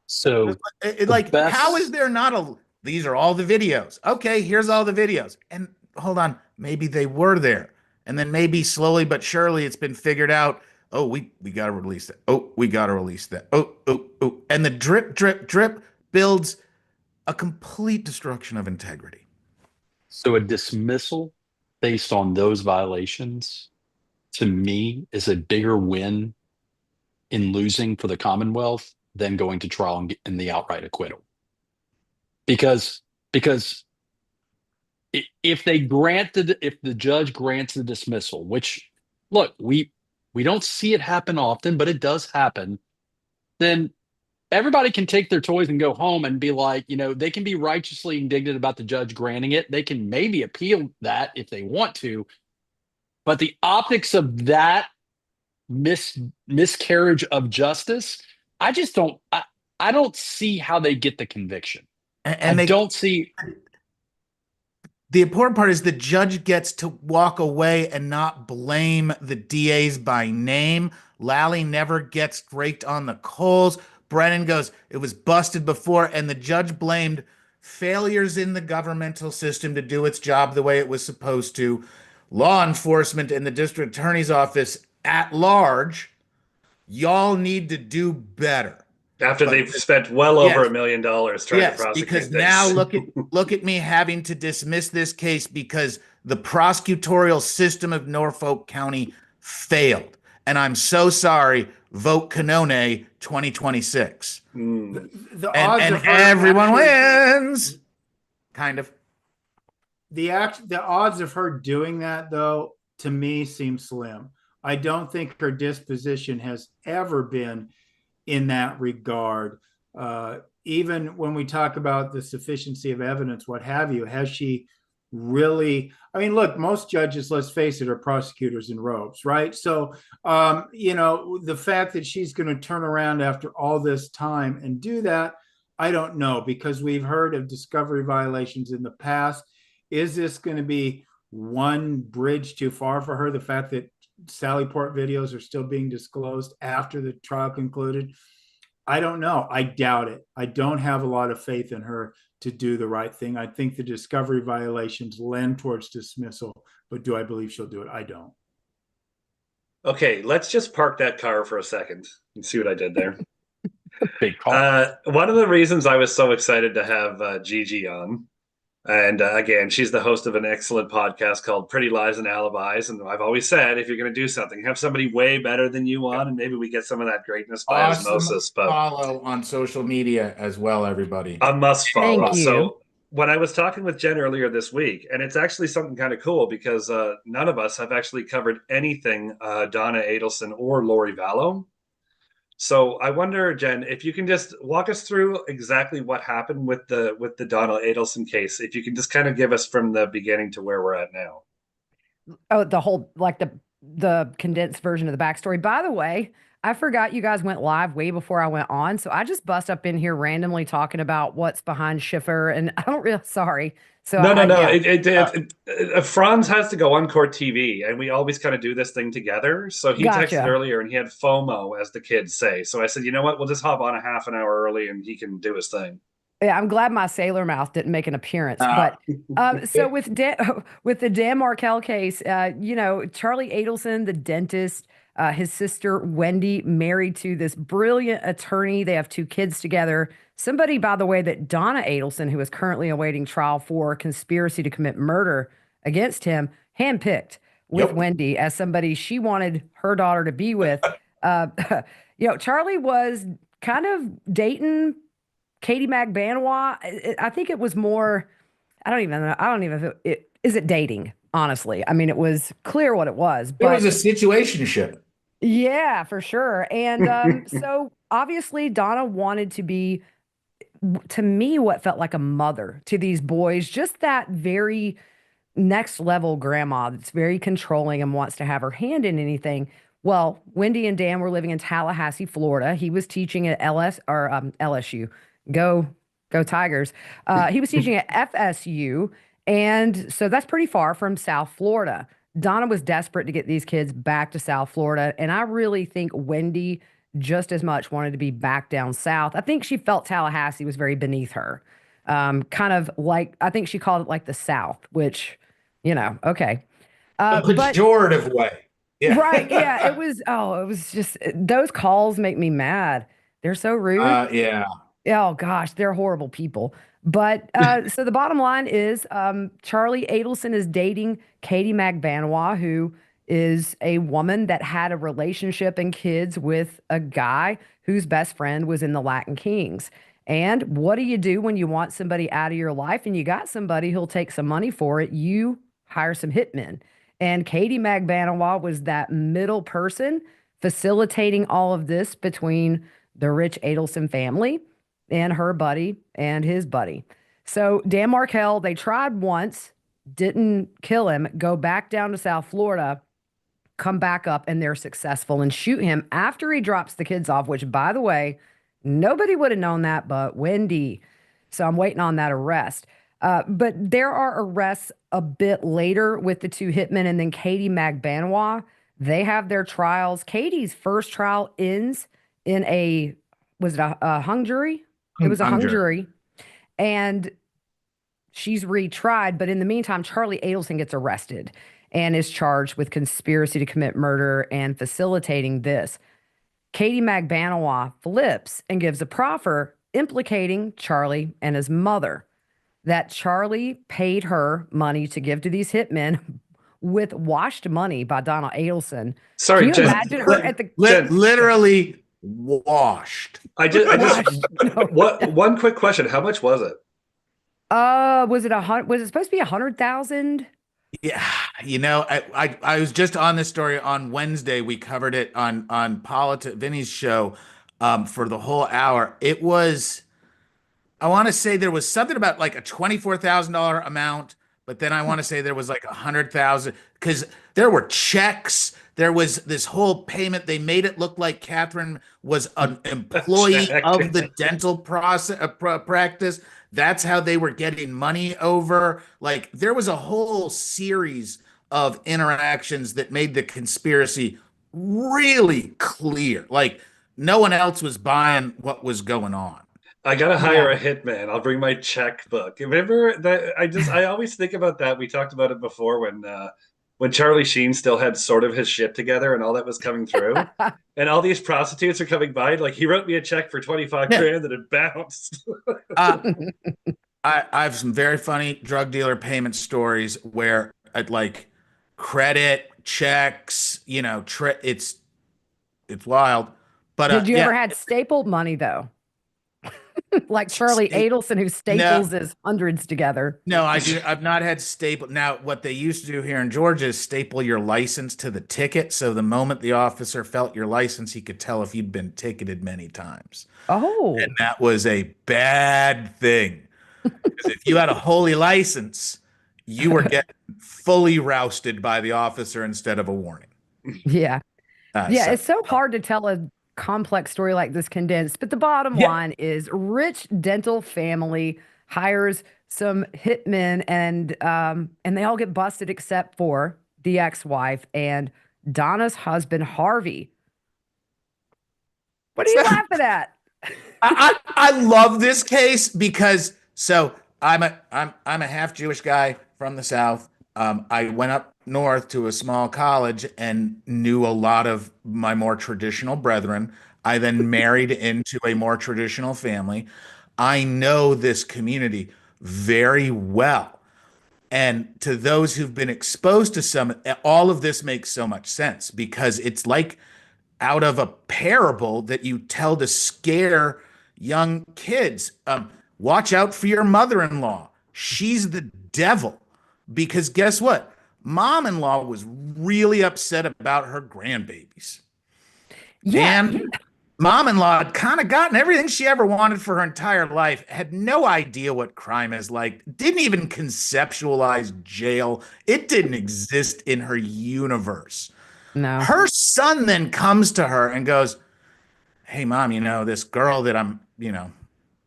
So, how is there not these are all the videos. Okay, here's all the videos. And hold on, maybe they were there. And then maybe slowly but surely it's been figured out. Oh, we got to release that. Oh, we got to release that. Oh. And the drip, drip, drip builds a complete destruction of integrity. So a dismissal based on those violations, to me, is a bigger win in losing for the Commonwealth than going to trial and getting the outright acquittal. Because if the judge grants the dismissal, which, look, we don't see it happen often, but it does happen, then everybody can take their toys and go home and be like, you know, they can be righteously indignant about the judge granting it. They can maybe appeal that if they want to. But the optics of that miscarriage of justice, I just don't, I don't see how they get the conviction. And I don't see. The important part is the judge gets to walk away and not blame the DAs by name. Lally never gets raked on the coals. Brennan goes, it was busted before, and the judge blamed failures in the governmental system to do its job the way it was supposed to. Law enforcement and the district attorney's office at large, y'all need to do better. After they've spent well over $1 million trying to prosecute because this. Now look at me having to dismiss this case because the prosecutorial system of Norfolk County failed. And I'm so sorry. Vote Canone 2026. The odds and of her everyone actually, wins. Kind of. The odds of her doing that, though, to me seem slim. I don't think her disposition has ever been in that regard. Even when we talk about the sufficiency of evidence, what have you, has she really? I mean, look, most judges, let's face it, are prosecutors in robes, right? So, you know, the fact that she's going to turn around after all this time and do that, I don't know, because we've heard of discovery violations in the past. Is this going to be one bridge too far for her? The fact that Sally Port videos are still being disclosed after the trial concluded, I don't know. I doubt it. I don't have a lot of faith in her to do the right thing. I think the discovery violations lend towards dismissal, but do I believe she'll do it? I don't. Okay, let's just park that car for a second and see what I did there. Big call. One of the reasons I was so excited to have Gigi on, and again, she's the host of an excellent podcast called Pretty Lies and Alibis. And I've always said, if you're going to do something, have somebody way better than you on, and maybe we get some of that greatness by osmosis. But follow on social media as well, everybody. A must follow. Thank you. So when I was talking with Jen earlier this week, and it's actually something kind of cool because none of us have actually covered anything Donna Adelson or Lori Vallow. So I wonder, Jen, if you can just walk us through exactly what happened with the Donna Adelson case. If you can just kind of give us from the beginning to where we're at now. Oh, the whole like the condensed version of the backstory. By the way, I forgot you guys went live way before I went on, so I just bust up in here randomly talking about what's behind Schiffer, and I don't really sorry. So No, no, no. yeah. Franz has to go on court TV, and we always kind of do this thing together. So he texted Gotcha. earlier, and he had FOMO, as the kids say. So I said, you know what? We'll just hop on a half an hour early, and he can do his thing. Yeah, I'm glad my sailor mouth didn't make an appearance. But so with with the Dan Markel case, Charlie Adelson, the dentist, his sister Wendy, married to this brilliant attorney. They have 2 kids together. Somebody, by the way, that Donna Adelson, who is currently awaiting trial for conspiracy to commit murder against him, handpicked with Wendy as somebody she wanted her daughter to be with. Charlie was kind of dating Katie McBanois. I think it was more, I don't even know. I don't even know is it dating, honestly. I mean, it was clear what it was. But it was a situationship. Yeah, for sure. And so obviously Donna wanted to be, to me, what felt like a mother to these boys, just that very next level grandma that's very controlling and wants to have her hand in anything. Well, Wendy and Dan were living in Tallahassee, Florida. He was teaching at LSU. Go Tigers. He was teaching at FSU. And so that's pretty far from South Florida. Donna was desperate to get these kids back to South Florida. And I really think Wendy just as much wanted to be back down south. I think she felt Tallahassee was very beneath her. Kind of like, I think she called it like the South, which, okay. A pejorative way. Yeah. Right. Yeah. It was just, those calls make me mad. They're so rude. Yeah. Oh gosh, they're horrible people. But so the bottom line is Charlie Adelson is dating Katie McBanois, who is a woman that had a relationship and kids with a guy whose best friend was in the Latin Kings. And what do you do when you want somebody out of your life and you got somebody who'll take some money for it? You hire some hitmen. And Katie McBanois was that middle person facilitating all of this between the rich Adelson family and her buddy and his buddy. So Dan Markel, they tried once, didn't kill him, go back down to South Florida, come back up, and they're successful and shoot him after he drops the kids off, which, by the way, nobody would have known that but Wendy. So I'm waiting on that arrest. But there are arrests a bit later with the 2 hitmen, and then Katie McBanois. They have their trials. Katie's first trial ends in a hung jury? It was a hung jury. And she's retried. But in the meantime, Charlie Adelson gets arrested and is charged with conspiracy to commit murder and facilitating this. Katie McBanois flips and gives a proffer implicating Charlie and his mother, that Charlie paid her money to give to these hitmen with washed money by Donna Adelson. Sorry, can you imagine her at the literally washed? One quick question: how much was it? Was it supposed to be 100,000? Yeah, I was just on this story on Wednesday. We covered it on Vinny's show for the whole hour. It was, I want to say there was something about like a $24,000 amount, but then I want to say there was like 100,000 because there were checks. There was this whole payment. They made it look like Catherine was an employee of the dental practice. That's how they were getting money over. Like there was a whole series of interactions that made the conspiracy really clear. Like no one else was buying what was going on. I gotta hire a hitman. I'll bring my checkbook. Remember that? I always think about that. We talked about it before when Charlie Sheen still had sort of his shit together and all that was coming through, and all these prostitutes are coming by. Like he wrote me a check for 25 grand and it bounced. I have some very funny drug dealer payment stories where like credit checks, it's wild. But did you ever had stapled money though? Like Charlie Sta- Adelson, who staples his hundreds together. No, I do. I've not had staple. Now, what they used to do here in Georgia is staple your license to the ticket. So the moment the officer felt your license, he could tell if you'd been ticketed many times. Oh, And that was a bad thing. Because if you had a holy license, you were getting fully rousted by the officer instead of a warning. yeah. Yeah, So, it's so hard to tell a complex story like this condensed, but the bottom Yeah. line is rich dental family hires some hitmen and they all get busted except for the ex-wife and Donna's husband Harvey. What are you laughing at? I love this case because I'm a half Jewish guy from the South. I went up north to a small college and knew a lot of my more traditional brethren. I then married into a more traditional family. I know this community very well. And to those who've been exposed to some, all of this makes so much sense because it's like out of a parable that you tell to scare young kids. Watch out for your mother-in-law. She's the devil. Because guess what? Mom-in-law was really upset about her grandbabies. Yeah. And mom-in-law had kind of gotten everything she ever wanted for her entire life, had no idea what crime is like, didn't even conceptualize jail. It didn't exist in her universe. No. Her son then comes to her and goes, "Hey, mom, this girl that I'm,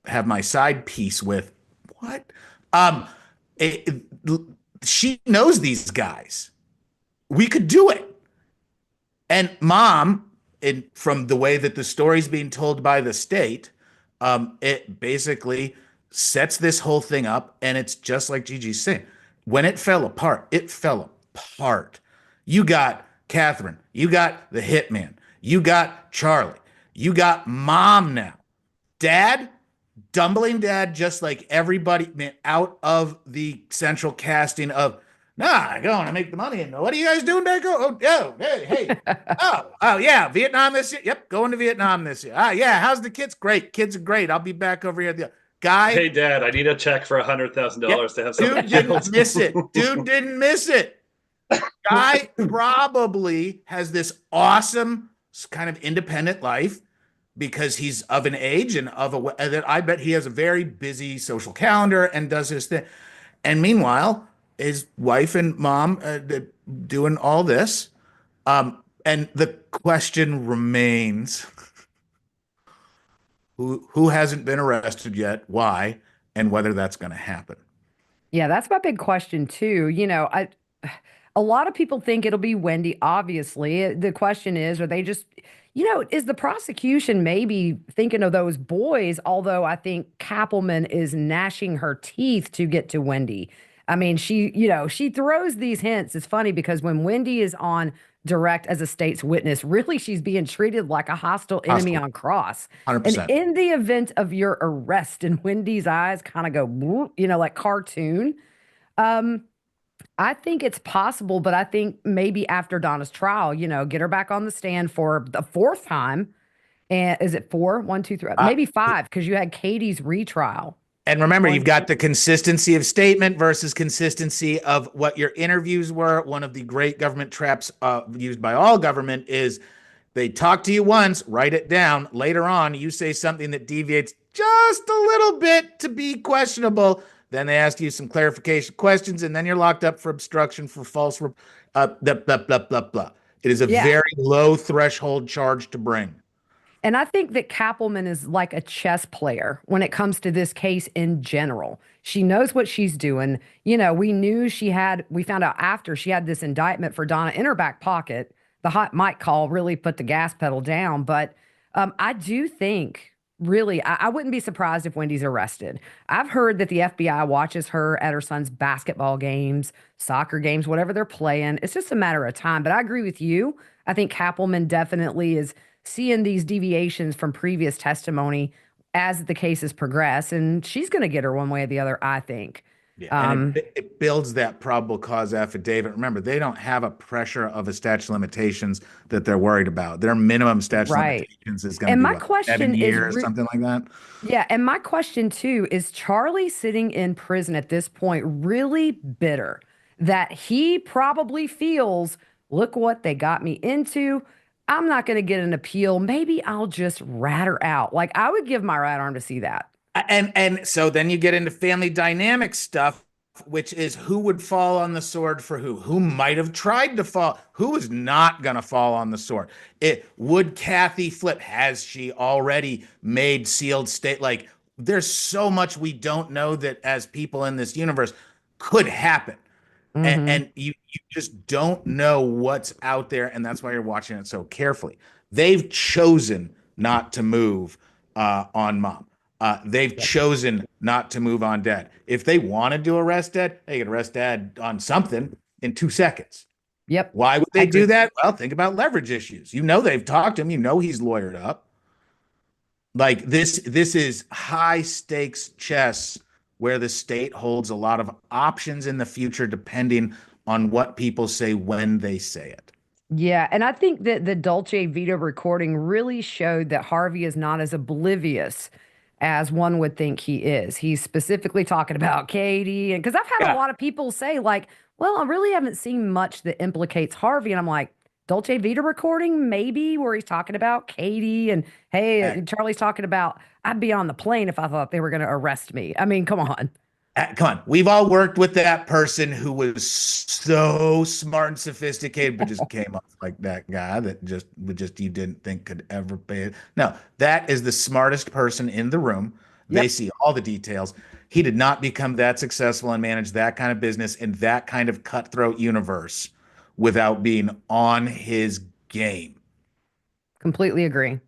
have my side piece with, what? She knows these guys. We could do it." And mom, from the way that the story's being told by the state, it basically sets this whole thing up, and it's just like Gigi's saying. When it fell apart, it fell apart. You got Catherine, you got the hitman, you got Charlie, you got mom now. Dad, dumbling dad, just like everybody, man, out of the central casting of, nah, going to make the money. And what are you guys doing back home? Oh, hey. oh, yeah, Vietnam this year. Yep, going to Vietnam this year. Yeah, how's the kids? Great. Kids are great. I'll be back over here. The guy. Hey, Dad, I need a check for $100,000 to have something. Dude didn't miss it. Dude didn't miss it. Guy probably has this awesome kind of independent life because he's of an age and that I bet he has a very busy social calendar and does his thing. And meanwhile, his wife and mom doing all this. And the question remains, who hasn't been arrested yet, why, and whether that's going to happen. Yeah, that's my big question too. A lot of people think it'll be Wendy, obviously. The question is, are they just, is the prosecution maybe thinking of those boys? Although I think Kappelman is gnashing her teeth to get to Wendy. I mean, she throws these hints. It's funny because when Wendy is on direct as a state's witness, really she's being treated like a hostile enemy on cross. 100%. And in the event of your arrest, and Wendy's eyes kind of go, like cartoon. I think it's possible, but I think maybe after Donna's trial, get her back on the stand for the fourth time. And is it 4? 1, 2, 3, maybe 5, because you had Katie's retrial. And remember, you've got the consistency of statement versus consistency of what your interviews were. One of the great government traps used by all government is they talk to you once, write it down. Later on, you say something that deviates just a little bit to be questionable. Then they ask you some clarification questions, and then you're locked up for obstruction, for false, blah, blah, blah, blah, blah. It is a very low threshold charge to bring. And I think that Kappelman is like a chess player when it comes to this case in general. She knows what she's doing. We found out after she had this indictment for Donna in her back pocket. The hot mic call really put the gas pedal down. But I do think, really, I wouldn't be surprised if Wendy's arrested. I've heard that the FBI watches her at her son's basketball games, soccer games, whatever they're playing. It's just a matter of time. But I agree with you. I think Kappelman definitely is seeing these deviations from previous testimony as the cases progress, and she's going to get her one way or the other, I think. Yeah, and it builds that probable cause affidavit. Remember, they don't have a pressure of a statute of limitations that they're worried about. Their minimum statute of Right. limitations is going to And be my what, question 7 is, years, something like that. yeah, and my question too is Charlie sitting in prison at this point really bitter that he probably feels, look what they got me into. I'm not going to get an appeal. Maybe I'll just rat her out. Like I would give my right arm to see that. And so then you get into family dynamic stuff, which is who would fall on the sword for who might have tried to fall, who is not going to fall on the sword. It would Kathy flip? Has she already made sealed state? Like there's so much we don't know that as people in this universe could happen. And you just don't know what's out there, and that's why you're watching it so carefully. They've chosen not to move on mom. They've chosen not to move on dad. If they wanted to arrest dad, they could arrest dad on something in 2 seconds. Yep. Why would they do that? Well, think about leverage issues. You know they've talked to him. You know he's lawyered up. Like this is high stakes chess where the state holds a lot of options in the future depending on what people say when they say it. Yeah, and I think that the Dolce Vita recording really showed that Harvey is not as oblivious as one would think he is. He's specifically talking about Katie, and because I've had a lot of people say, like, well, I really haven't seen much that implicates Harvey. And I'm like, Dolce Vita recording, maybe, where he's talking about Katie, and hey, and Charlie's talking about, I'd be on the plane if I thought they were going to arrest me. I mean, come on. Come on. We've all worked with that person who was so smart and sophisticated, but just came off like that guy that just you didn't think could ever pay it. No, that is the smartest person in the room. They see all the details. He did not become that successful and manage that kind of business in that kind of cutthroat universe without being on his game. Completely agree.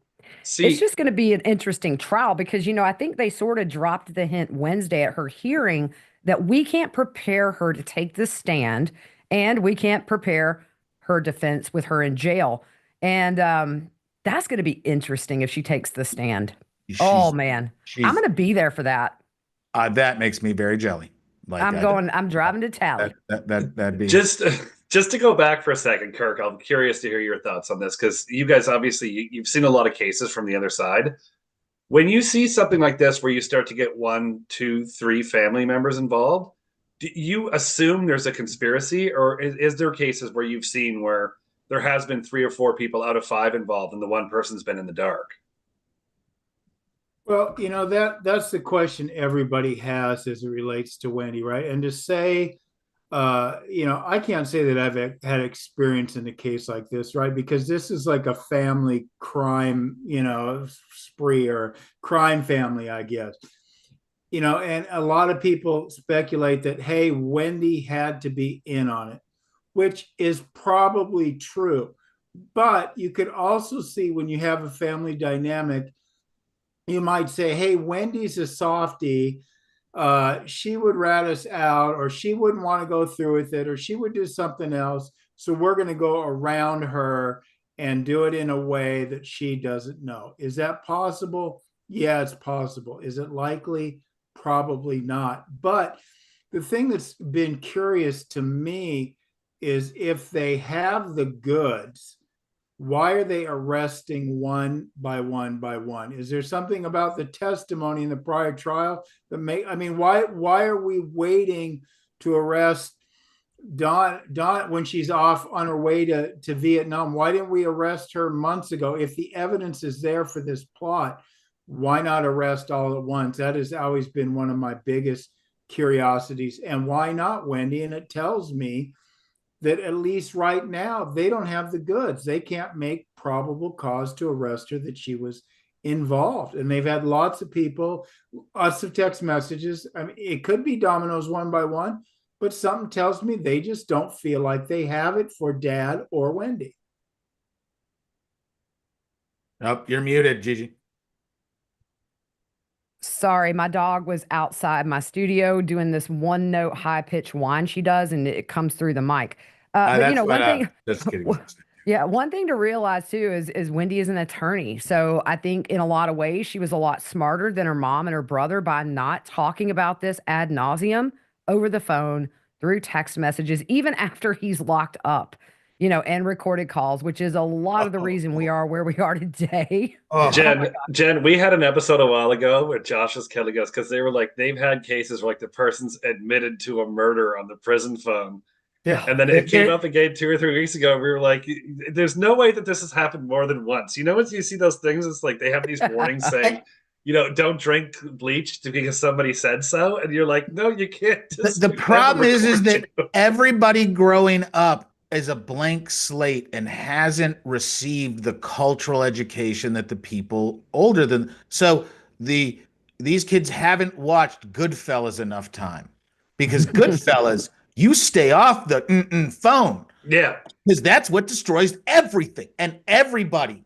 It's just going to be an interesting trial because, I think they sort of dropped the hint Wednesday at her hearing that we can't prepare her to take the stand and we can't prepare her defense with her in jail. And that's going to be interesting if she takes the stand. Oh, man. I'm going to be there for that. That makes me very jelly. Like I'm driving to Tally. That'd be just to go back for a second, Kirk. I'm curious to hear your thoughts on this because you guys obviously you've seen a lot of cases from the other side. When you see something like this, where you start to get 1, 2, 3 family members involved, do you assume there's a conspiracy, or is there cases where you've seen where there has been 3 or 4 people out of 5 involved, and the one person's been in the dark? Well, that's the question everybody has as it relates to Wendy, right? And to say, I can't say that I've had experience in a case like this, right? Because this is like a family crime, spree or crime family, I guess. And a lot of people speculate that, hey, Wendy had to be in on it, which is probably true. But you could also see when you have a family dynamic, you might say, hey, Wendy's a softie. She would rat us out, or she wouldn't want to go through with it, or she would do something else. So we're going to go around her and do it in a way that she doesn't know. Is that possible? Yeah, it's possible. Is it likely? Probably not. But the thing that's been curious to me is if they have the goods, why are they arresting one by one by one? Is there something about the testimony in the prior trial that why are we waiting to arrest Dawn when she's off on her way to Vietnam? Why didn't we arrest her months ago? If the evidence is there for this plot, why not arrest all at once? That has always been one of my biggest curiosities. And why not Wendy? And it tells me that at least right now, they don't have the goods. They can't make probable cause to arrest her that she was involved. And they've had lots of people, lots of text messages. I mean, it could be dominoes one by one, but something tells me they just don't feel like they have it for Dad or Wendy. Oh, you're muted, Gigi. Sorry, my dog was outside my studio doing this one note high pitched whine she does, and it comes through the mic. But one thing, just kidding. Yeah, one thing to realize too is Wendy is an attorney, so I think in a lot of ways she was a lot smarter than her mom and her brother by not talking about this ad nauseum over the phone, through text messages, even after he's locked up, and recorded calls, which is a lot of the reason we are where we are today. Oh, Jen, we had an episode a while ago where Josh was killing us because they were like, they've had cases where like the person's admitted to a murder on the prison phone. yeah. And then it came up again 2 or 3 weeks ago. We were like, there's no way that this has happened more than once. Once you see those things, it's like they have these warnings saying, don't drink bleach because somebody said so. And you're like, no, you can't. The problem is that everybody growing up is a blank slate and hasn't received the cultural education that the people older than. So these kids haven't watched Goodfellas enough time, because Goodfellas, you stay off the phone. Yeah. Because that's what destroys everything. And everybody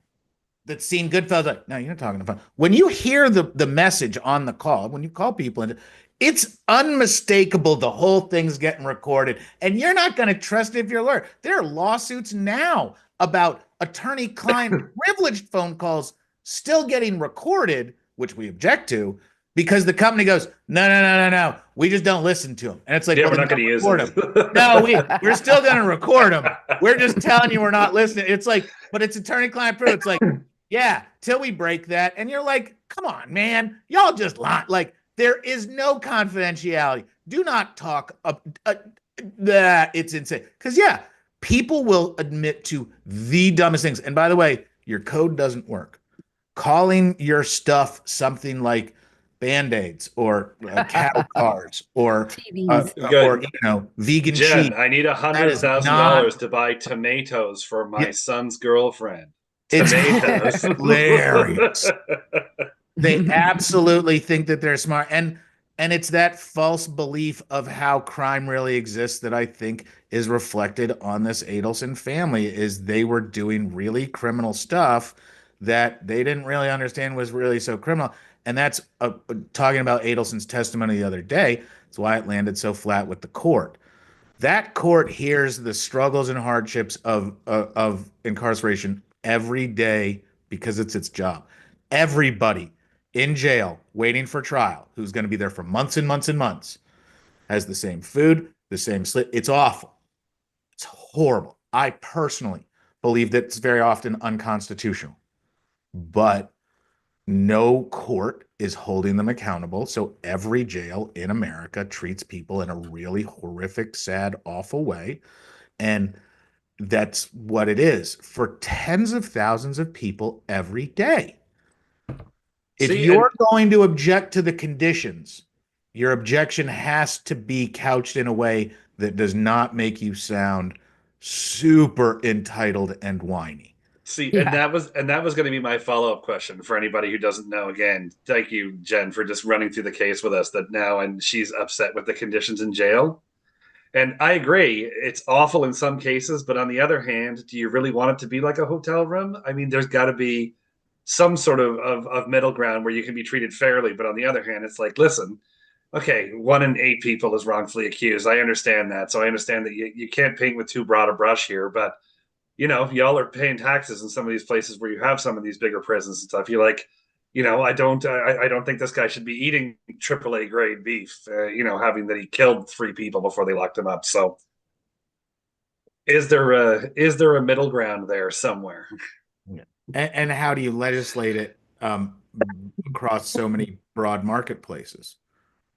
that's seen Goodfellas, like, no, you're not talking about. When you hear the message on the call, when you call people, and it's unmistakable the whole thing's getting recorded, and you're not going to trust it if you're a lawyer. There are lawsuits now about attorney-client privileged phone calls still getting recorded, which we object to, because the company goes, no, we just don't listen to them. And it's like, yeah, we're not going to use them. No, we're still going to record them. We're just telling you we're not listening. It's like, but it's attorney-client privilege. It's like, yeah, till we break that. And you're like, come on, man. Y'all just lie. Like, there is no confidentiality. Do not talk. It's insane. Because, yeah, people will admit to the dumbest things. And by the way, your code doesn't work. Calling your stuff something like Band-Aids or cattle cars or vegan Jen, cheese. I need $100,000 to buy tomatoes for my son's girlfriend. Tomatoes. It's hilarious. They absolutely think that they're smart, and it's that false belief of how crime really exists that I think is reflected on this Adelson family. Is they were doing really criminal stuff that they didn't really understand was really so criminal. And that's talking about Adelson's testimony the other day. That's why it landed so flat with the court. That court hears the struggles and hardships of incarceration every day because it's its job. Everybody in jail waiting for trial, who's going to be there for months and months and months, has the same food, the same sleep. It's awful. It's horrible. I personally believe that it's very often unconstitutional, but no court is holding them accountable. So every jail in America treats people in a really horrific, sad, awful way. And that's what it is for tens of thousands of people every day. If you're going to object to the conditions, your objection has to be couched in a way that does not make you sound super entitled and whiny. See, yeah. and that was going to be my follow-up question for anybody who doesn't know. Again, thank you, Jen, for just running through the case with us that now, and she's upset with the conditions in jail. And I agree, it's awful in some cases, but on the other hand, do you really want it to be like a hotel room? I mean, there's got to be some sort of middle ground where you can be treated fairly. But on the other hand, it's like, listen, okay, 1 in 8 people is wrongfully accused. I understand that. So I understand that you can't paint with too broad a brush here, but y'all are paying taxes in some of these places where you have some of these bigger prisons and stuff. You're like, I don't think this guy should be eating AAA grade beef, having that he killed 3 people before they locked him up. So is there a middle ground there somewhere? Yeah. And how do you legislate it across so many broad marketplaces?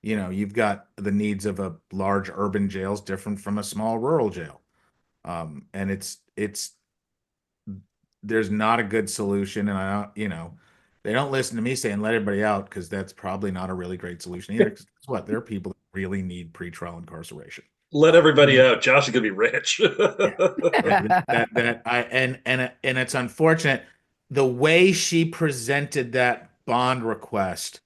You've got the needs of a large urban jails different from a small rural jail. And there's not a good solution. And they don't listen to me saying let everybody out, because that's probably not a really great solution either. Because guess what? There are people that really need pretrial incarceration. Let everybody out. Josh is gonna be rich. And it's unfortunate the way she presented that bond request.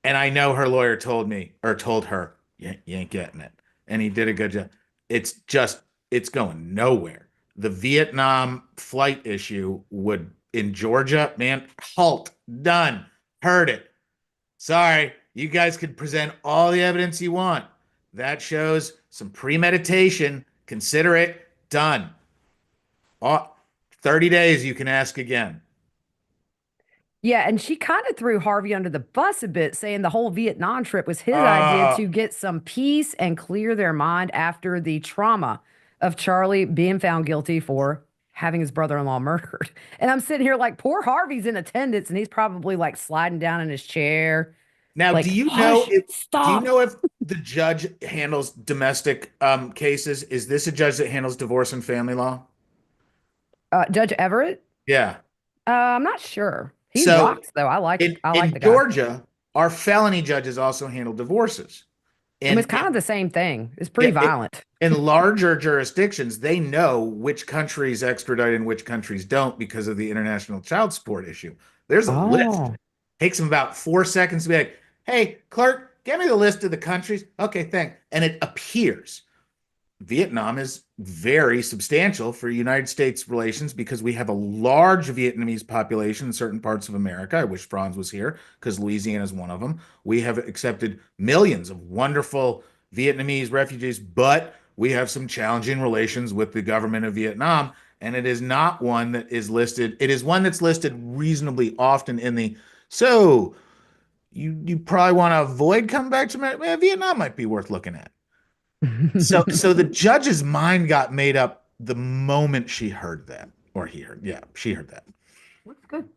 And I know her lawyer told her, you ain't getting it. And he did a good job. It's going nowhere. The Vietnam flight issue in Georgia, man, halt, done, heard it. Sorry, you guys could present all the evidence you want. That shows some premeditation. Consider it done. 30 days, you can ask again. Yeah, and she kind of threw Harvey under the bus a bit, saying the whole Vietnam trip was his idea Oh, to get some peace and clear their mind after the trauma of Charlie being found guilty for having his brother-in-law murdered. And I'm sitting here like, poor Harvey's in attendance, and he's probably like sliding down in his chair, now like, know hush, if stop. the judge handles domestic cases? Is this a judge that handles divorce and family law? Judge Everett? Yeah. I'm not sure. He So rocks though. I like in the guy. Georgia, our felony judges also handle divorces. I mean, And it's kind of the same thing. It's pretty violent. in larger jurisdictions, they know which countries extradite and which countries don't because of the international child support issue. There's a list. Oh. Takes them about 4 seconds to be like, hey, clerk, give me the list of the countries. Okay, thanks. And it appears Vietnam is very substantial for United States relations because we have a large Vietnamese population in certain parts of America. I wish Franz was here because Louisiana is one of them. We have accepted millions of wonderful Vietnamese refugees, but we have some challenging relations with the government of Vietnam. And it is not one that is listed. It is one that's listed reasonably often in the, so you probably want to avoid coming back to America. Well, Vietnam might be worth looking at. So the judge's mind got made up the moment she heard that, or he heard, yeah, she heard that. Looks good.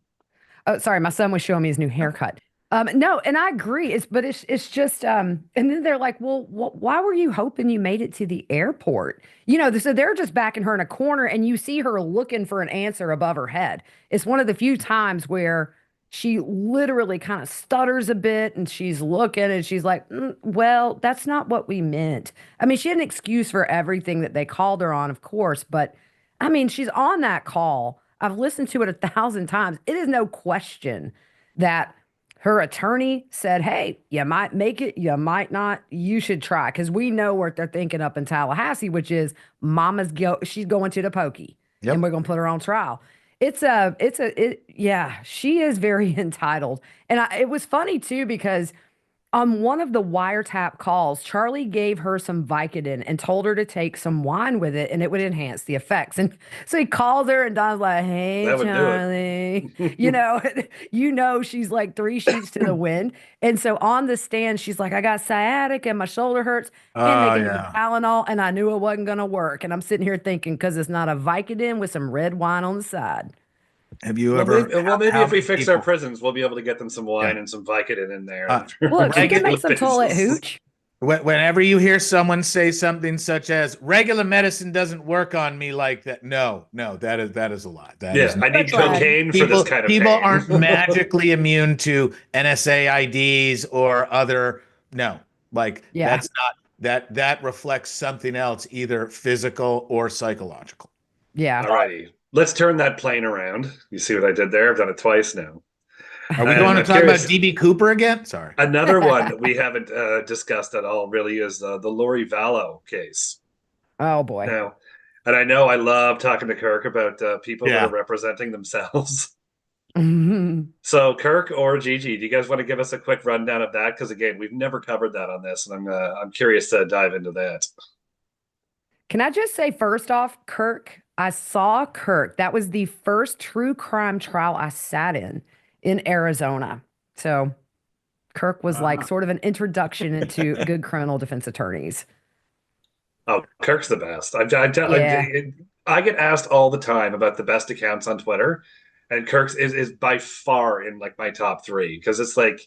Oh, sorry, my son was showing me his new haircut. No, and I agree. It's just and then they're like, well, why were you hoping you made it to the airport? You know, so they're just backing her in a corner, and you see her looking for an answer above her head. It's one of the few times where she literally kind of stutters a bit, and she's looking, and she's like, well, that's not what we meant. I mean, she had an excuse for everything that they called her on, of course, but I mean, she's on that call. I've listened to it 1,000 times. It is no question that her attorney said, hey, you might make it, you might not, you should try. Because we know what they're thinking up in Tallahassee, which is she's going to the pokey, and we're going to put her on trial. Yeah, she is very entitled. And it was funny too, because on one of the wiretap calls, Charlie gave her some Vicodin and told her to take some wine with it and it would enhance the effects. And so he called her and Don's like, hey, That would do Charlie, she's like 3 sheets to the wind. And so on the stand, she's like, I got sciatica and my shoulder hurts. And they gave me Tylenol and I knew it wasn't going to work. And I'm sitting here thinking, because it's not a Vicodin with some red wine on the side. Have you Well, ever? maybe if we fix our prisons, we'll be able to get them some wine and some Vicodin in there. Look, she can make some toilet hooch. Whenever you hear someone say something such as regular medicine doesn't work on me like that, no, that is a lie. I need cocaine for this kind of people pain. Aren't magically immune to NSAIDs or other. No, that's not that reflects something else, either physical or psychological. Yeah. Alrighty. Let's turn that plane around. You see what I did there? I've done it twice now. Are we going to talk about DB Cooper again? Sorry. Another one that we haven't discussed at all really is the Lori Vallow case. Oh, boy. Now, and I know I love talking to Kirk about people that are representing themselves. So Kirk or Gigi, do you guys want to give us a quick rundown of that? Because again, we've never covered that on this, and I'm curious to dive into that. Can I just say, first off, Kirk, I saw Kirk. That was the first true crime trial I sat in Arizona. So Kirk was like sort of an introduction into good criminal defense attorneys. Oh, Kirk's the best. I get asked all the time about the best accounts on Twitter, and Kirk's is by far in like my top 3 because it's like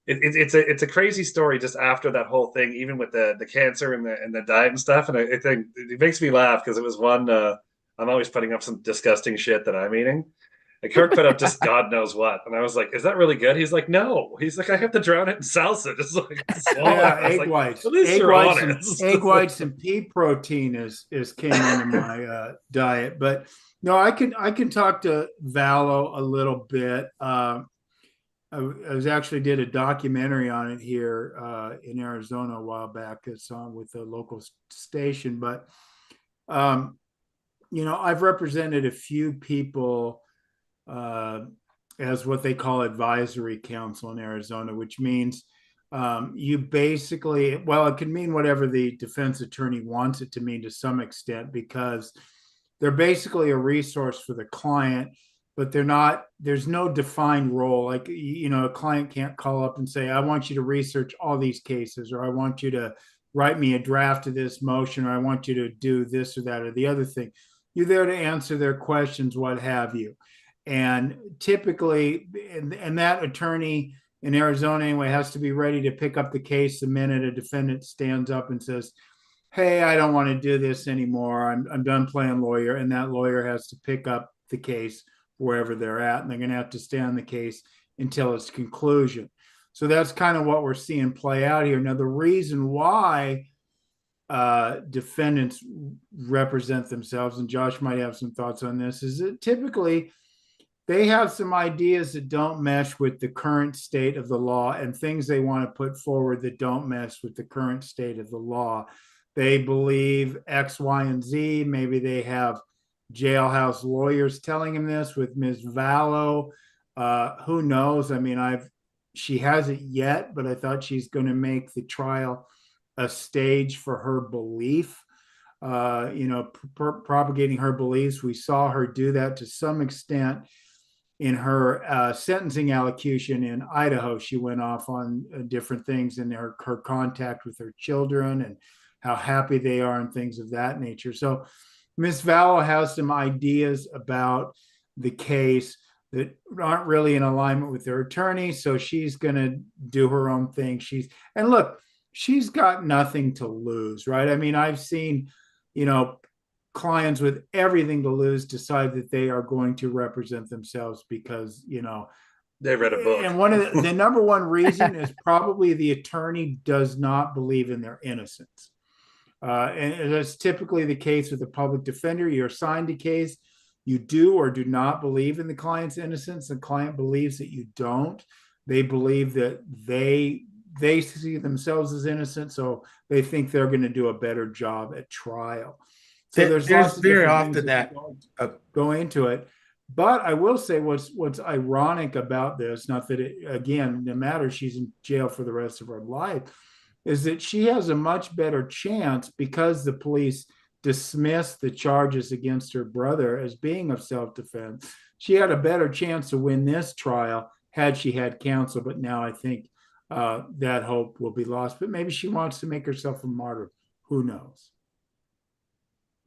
it's a crazy story just after that whole thing, even with the cancer and the diet and stuff. And I think it makes me laugh because it was one I'm always putting up some disgusting shit that I'm eating. And Kirk put up just God knows what. And I was like, is that really good? He's like, no. He's like, I have to drown it in salsa. Just like egg whites. Egg whites and pea protein is came into my diet. But no, I can talk to Vallow a little bit. I was actually did a documentary on it here in Arizona a while back. It's on with the local station. But, I've represented a few people as what they call advisory counsel in Arizona, which means you basically, it can mean whatever the defense attorney wants it to mean to some extent, because they're basically a resource for the client. but there's no defined role. Like, a client can't call up and say, I want you to research all these cases, or I want you to write me a draft of this motion, or I want you to do this or that or the other thing. You're there to answer their questions, what have you. And typically, and that attorney in Arizona anyway has to be ready to pick up the case the minute a defendant stands up and says, hey, I don't want to do this anymore. I'm done playing lawyer. And that lawyer has to pick up the case wherever they're at, and they're going to have to stay on the case until its conclusion. So that's kind of what we're seeing play out here. Now, the reason why defendants represent themselves, and Josh might have some thoughts on this, is that typically they have some ideas that don't mesh with the current state of the law, and things they want to put forward that don't mesh with the current state of the law. They believe X, Y, and Z. Maybe they have jailhouse lawyers telling him this. With Ms. Vallow, who knows? I mean, she hasn't yet, but I thought she's going to make the trial a stage for her belief, propagating her beliefs. We saw her do that to some extent in her sentencing allocution in Idaho. She went off on different things in her contact with her children and how happy they are and things of that nature. So Ms. Vallow has some ideas about the case that aren't really in alignment with their attorney. So she's going to do her own thing. And look, she's got nothing to lose, right? I mean, I've seen, clients with everything to lose decide that they are going to represent themselves because, they read a book. And one of the number one reason is probably the attorney does not believe in their innocence. And that's typically the case with a public defender. You're assigned a case, you do or do not believe in the client's innocence. The client believes that you don't. They believe that they see themselves as innocent, so they think they're going to do a better job at trial. So there's lots of very often that go into it. But I will say what's ironic about this, not that it, again, no matter she's in jail for the rest of her life, is that she has a much better chance because the police dismissed the charges against her brother as being of self-defense. She had a better chance to win this trial had she had counsel, but now I think that hope will be lost. But maybe she wants to make herself a martyr. Who knows?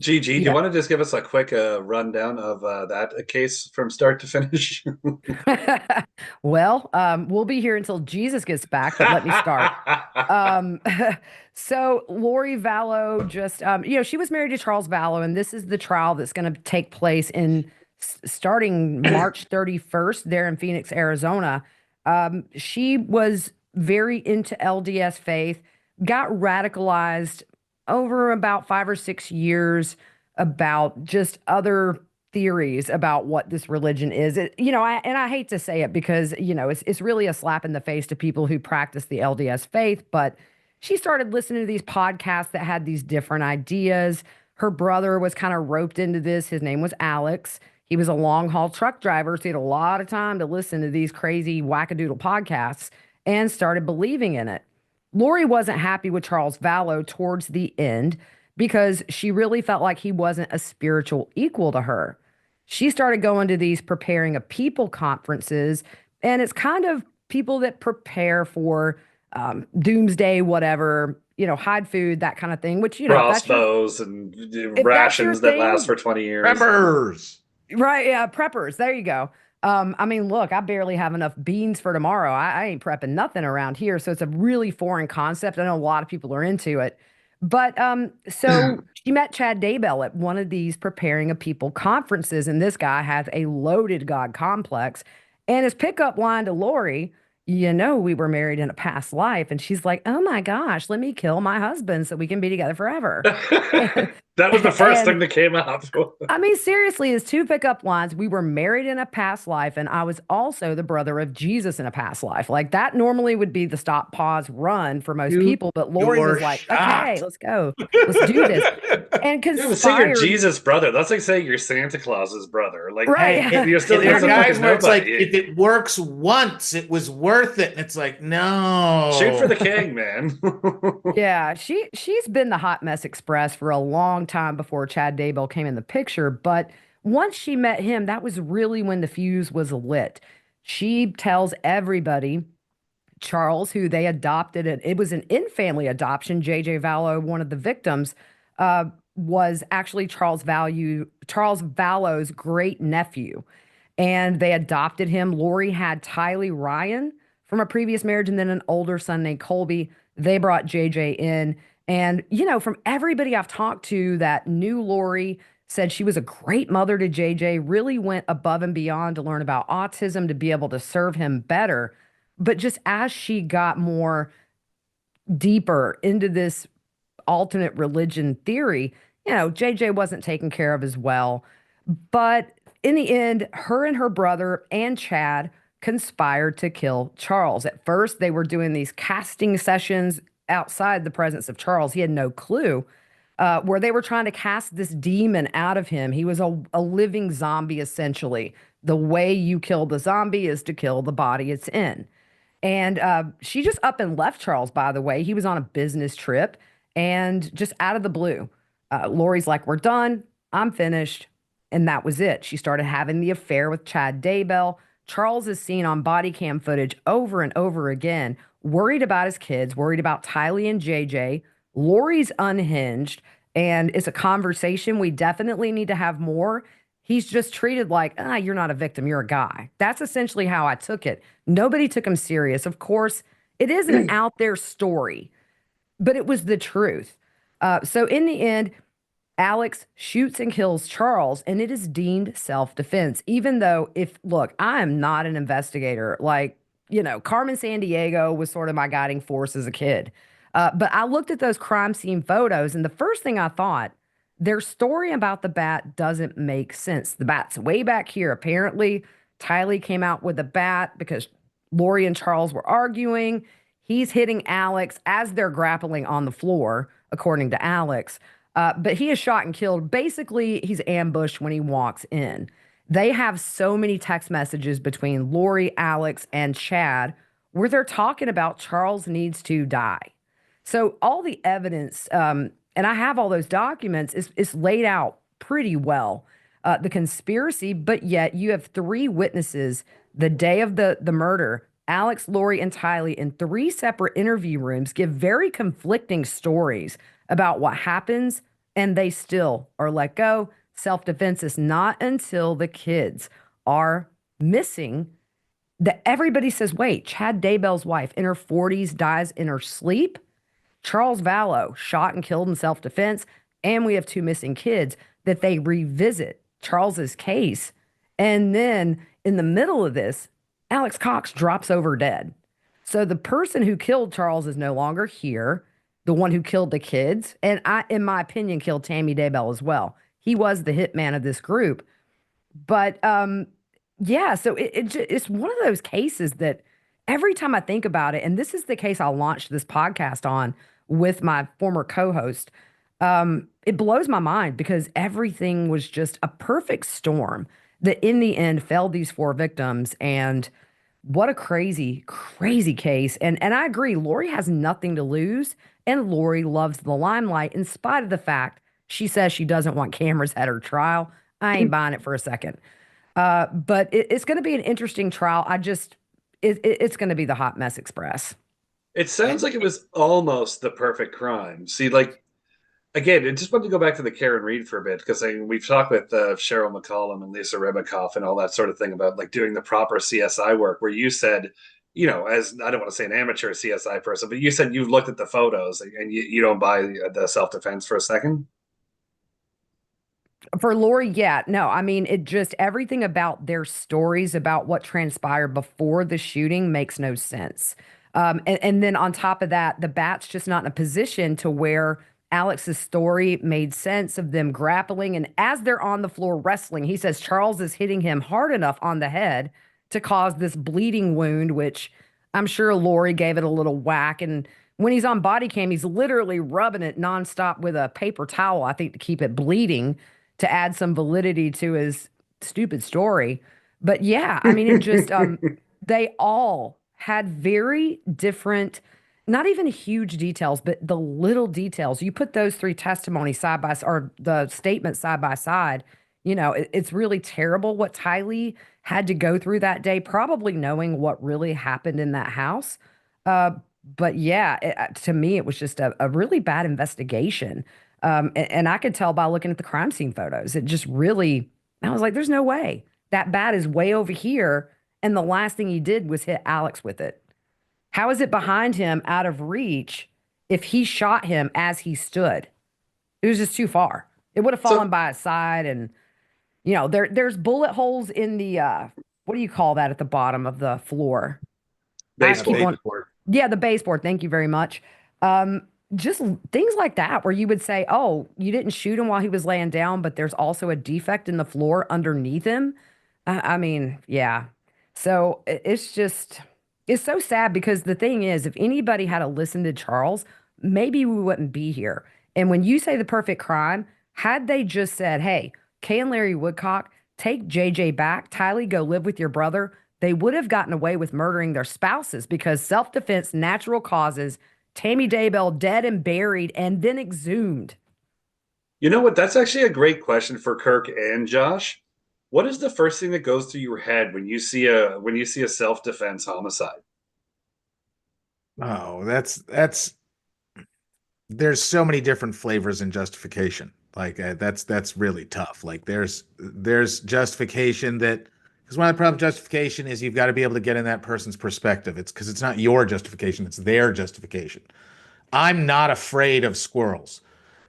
Gigi, do you want to just give us a quick rundown of that case from start to finish? Well, we'll be here until Jesus gets back, but let me start. So Lori Vallow just, she was married to Charles Vallow, and this is the trial that's going to take place starting March 31st there in Phoenix, Arizona. She was very into LDS faith, got radicalized over about 5 or 6 years about just other theories about what this religion is. I hate to say it because, it's really a slap in the face to people who practice the LDS faith, but she started listening to these podcasts that had these different ideas. Her brother was kind of roped into this. His name was Alex. He was a long haul truck driver, so he had a lot of time to listen to these crazy wackadoodle podcasts and started believing in it. Lori wasn't happy with Charles Vallow towards the end because she really felt like he wasn't a spiritual equal to her. She started going to these preparing a people conferences, and it's kind of people that prepare for Doomsday, whatever, hide food, that kind of thing, which, crossbows and rations that last for 20 years. Preppers. Right. Yeah. Preppers. There you go. I mean, look, I barely have enough beans for tomorrow. I ain't prepping nothing around here. So it's a really foreign concept. I know a lot of people are into it. But so she met Chad Daybell at one of these preparing a people conferences. And this guy has a loaded God complex. And his pickup line to Lori, we were married in a past life. And she's like, oh my gosh, let me kill my husband so we can be together forever. That was the first thing that came up. I mean, seriously, his 2 pickup lines, we were married in a past life, and I was also the brother of Jesus in a past life. Like, that normally would be the stop, pause, run for most people, but Lori was like, okay, let's go. Let's do this. And conspired. Say you're Jesus' brother. That's like saying you're Santa Claus's brother. Like, right. Hey, you're still there are guys where it's like, if it works once, it was worth it. And it's like, no. Shoot for the king, man. Yeah, she's been the hot mess express for a long time before Chad Daybell came in the picture. But once she met him, that was really when the fuse was lit. She tells everybody Charles, who they adopted, it was an in-family adoption. JJ Vallow, one of the victims, was actually Charles Vallow's great nephew, and they adopted him. Lori had Tylee Ryan from a previous marriage, and then an older son named Colby. They brought JJ in, and from everybody I've talked to that knew Lori, said she was a great mother to JJ. Really went above and beyond to learn about autism to be able to serve him better. But just as she got more deeper into this alternate religion theory, JJ wasn't taken care of as well. But in the end, her and her brother and Chad conspired to kill Charles. At first, they were doing these casting sessions outside the presence of Charles. He had no clue. Where they were trying to cast this demon out of him. He was a living zombie, essentially. The way you kill the zombie is to kill the body it's in. And she just up and left Charles, by the way. He was on a business trip, and just out of the blue, Lori's like, we're done. I'm finished. And that was it. She started having the affair with Chad Daybell. Charles is seen on body cam footage over and over again, worried about his kids, worried about Tylee and JJ. Lori's unhinged, and it's a conversation we definitely need to have more. He's just treated like, you're not a victim, you're a guy. That's essentially how I took it. Nobody took him serious. Of course, it is an out there story, but it was the truth. So in the end, Alex shoots and kills Charles, and it is deemed self-defense. Even though, look, I am not an investigator. Like, Carmen Sandiego was sort of my guiding force as a kid. But I looked at those crime scene photos, and the first thing I thought, their story about the bat doesn't make sense. The bat's way back here. Apparently, Tylee came out with a bat because Lori and Charles were arguing. He's hitting Alex as they're grappling on the floor, according to Alex. But he is shot and killed. Basically, he's ambushed when he walks in. They have so many text messages between Lori, Alex, and Chad where they're talking about Charles needs to die. So all the evidence, and I have all those documents, is laid out pretty well. The conspiracy, but yet you have three witnesses the day of the murder. Alex, Lori, and Tylee in three separate interview rooms give very conflicting stories about what happens, and they still are let go. Self-defense is not until the kids are missing that everybody says, wait, Chad Daybell's wife in her 40s dies in her sleep. Charles Vallow shot and killed in self-defense, and we have two missing kids that they revisit Charles's case. And then in the middle of this, Alex Cox drops over dead. So the person who killed Charles is no longer here, the one who killed the kids, and in my opinion, killed Tammy Daybell as well. He was the hitman of this group. But yeah, so it's one of those cases that every time I think about it, and this is the case I launched this podcast on with my former co-host, it blows my mind because everything was just a perfect storm that in the end felled these four victims. And what a crazy, crazy case. And I agree, Lori has nothing to lose, and Lori loves the limelight in spite of the fact she says she doesn't want cameras at her trial. I ain't buying it for a second. But it's going to be an interesting trial. It's going to be the Hot Mess Express. It sounds like it was almost the perfect crime. See, like, again, I just wanted to go back to the Karen Reed for a bit, because we've talked with Cheryl McCollum and Lisa Rebikoff and all that sort of thing about like doing the proper CSI work, where you said, as I don't want to say an amateur CSI person, but you said you've looked at the photos and you don't buy the self-defense for a second. For Lori, yeah. No, I mean, it just everything about their stories about what transpired before the shooting makes no sense. And then on top of that, the bat's just not in a position to where Alex's story made sense of them grappling. And as they're on the floor wrestling, he says Charles is hitting him hard enough on the head to cause this bleeding wound, which I'm sure Lori gave it a little whack. And when he's on body cam, he's literally rubbing it nonstop with a paper towel, I think, to keep it bleeding, to add some validity to his stupid story. But yeah, I mean, it just, they all had very different, not even huge details, but the little details. You put those three testimonies side by side, or the statements side by side, It's really terrible what Tylee had to go through that day, probably knowing what really happened in that house. Uh, but yeah, to me, it was just a really bad investigation. And I could tell by looking at the crime scene photos. It just really, I was like, there's no way. That bat is way over here. And the last thing he did was hit Alex with it. How is it behind him out of reach if he shot him as he stood? It was just too far. It would have fallen by his side. And, there's bullet holes in the, what do you call that at the bottom of the floor? Baseboard. Yeah, the baseboard. Thank you very much. Just things like that where you would say, oh, you didn't shoot him while he was laying down, but there's also a defect in the floor underneath him. I mean, yeah. So it's so sad because the thing is, if anybody had to listen to Charles, maybe we wouldn't be here. And when you say the perfect crime, had they just said, hey, Kay and Larry Woodcock, take JJ back, Tylee, go live with your brother, they would have gotten away with murdering their spouses because self-defense, natural causes, Tammy Daybell dead and buried and then exhumed. You know what? That's actually a great question for Kirk and Josh. What is the first thing that goes through your head when you see a self-defense homicide? Oh, that's there's so many different flavors in justification. Like that's really tough. Like there's justification that, because one of the problems with justification is you've got to be able to get in that person's perspective. It's because it's not your justification, it's their justification. I'm not afraid of squirrels.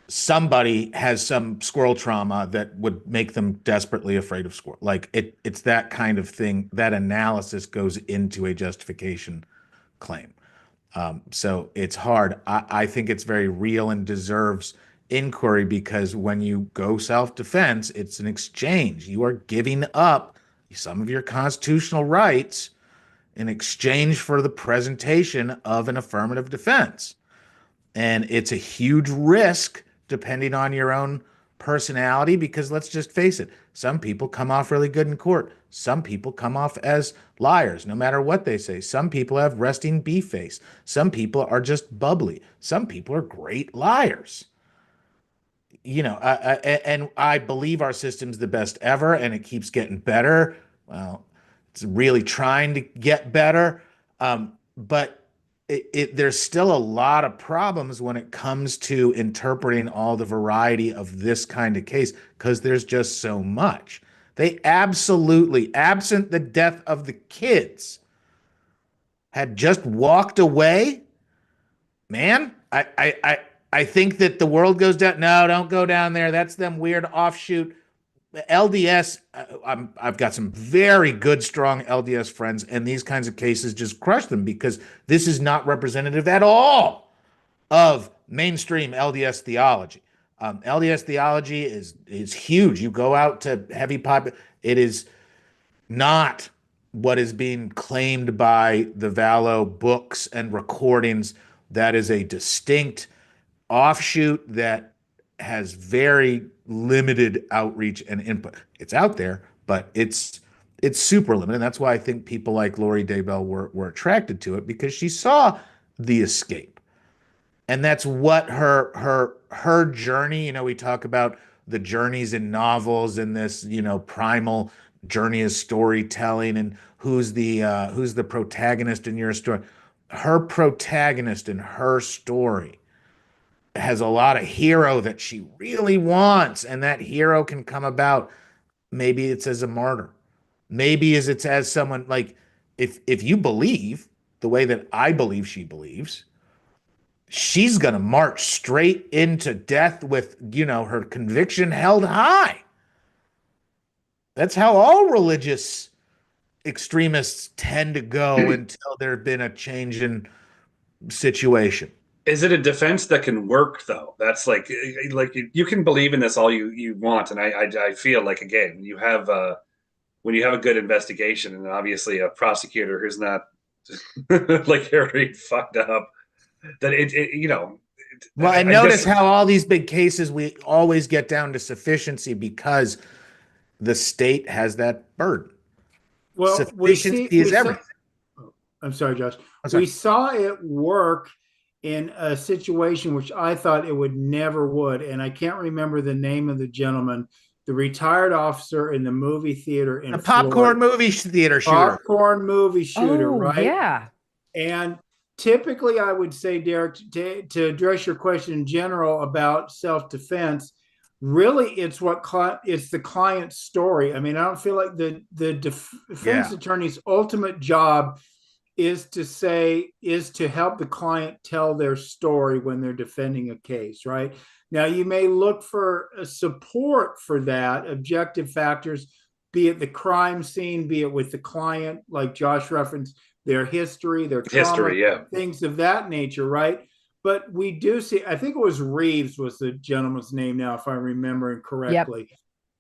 Somebody has some squirrel trauma that would make them desperately afraid of squirrel. Like it's that kind of thing. That analysis goes into a justification claim. So it's hard. I think it's very real and deserves inquiry because when you go self-defense, it's an exchange. You are giving up some of your constitutional rights in exchange for the presentation of an affirmative defense. And it's a huge risk depending on your own personality, because let's just face it, some people come off really good in court. Some people come off as liars, no matter what they say. Some people have resting bee face. Some people are just bubbly. Some people are great liars. And I believe our system's the best ever, and it keeps getting better. Well, it's really trying to get better, but there's still a lot of problems when it comes to interpreting all the variety of this kind of case because there's just so much. They absolutely, absent the death of the kids, had just walked away. Man, I think that the world goes down. No, don't go down there. That's them weird offshoot. LDS, I've got some very good, strong LDS friends, and these kinds of cases just crush them because this is not representative at all of mainstream LDS theology. LDS theology is huge. You go out to heavy pop, it is not what is being claimed by the Vallow books and recordings. That is a distinct offshoot that has very limited outreach and input. It's out there, but it's super limited. And that's why I think people like Lori Daybell were attracted to it, because she saw the escape. And that's what her journey, we talk about the journeys in novels and this, primal journey of storytelling and who's the protagonist in your story. Her protagonist in her story has a lot of hero that she really wants, and that hero can come about. Maybe it's as a martyr. Maybe it's as someone like, if you believe the way that I believe she believes, she's going to march straight into death with, her conviction held high. That's how all religious extremists tend to go until there's been a change in situation. Is it a defense that can work though? That's like you can believe in this all you want, and I feel like, again, when you have a good investigation and obviously a prosecutor who's not like Harry fucked up, that Well, and notice how all these big cases we always get down to sufficiency because the state has that burden. Well, sufficiency is everything. I'm sorry, Josh. We saw it work in a situation which I thought it would never would, and I can't remember the name of the gentleman the retired officer in the movie theater in The popcorn movie theater shooter. Popcorn movie shooter, Oh, right? yeah. And typically, I would say, Derek, to address your question in general about self-defense, really, it's the client's story. I mean, I don't feel like the defense attorney's ultimate job is to help the client tell their story when they're defending a case, right? Now, you may look for a support for that, objective factors, be it the crime scene, be it with the client, like Josh referenced, their history, their trauma, things of that nature, right? But we do see, I think it was Reeves was the gentleman's name now, if I'm remembering correctly.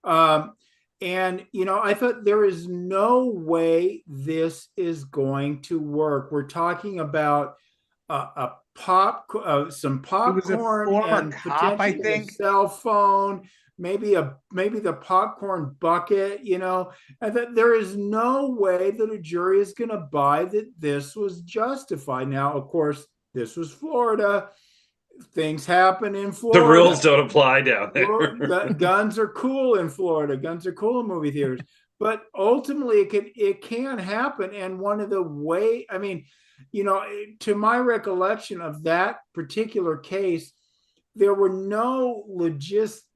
Yep. And, I thought there is no way this is going to work. We're talking about some popcorn and cop, I think. A cell phone, maybe the popcorn bucket, and that there is no way that a jury is going to buy that this was justified. Now, of course, this was Florida. Things happen in Florida. The rules don't apply down there. Guns are cool in Florida. Guns are cool in movie theaters. But ultimately, it can happen. And one of the to my recollection of that particular case, there was no logistical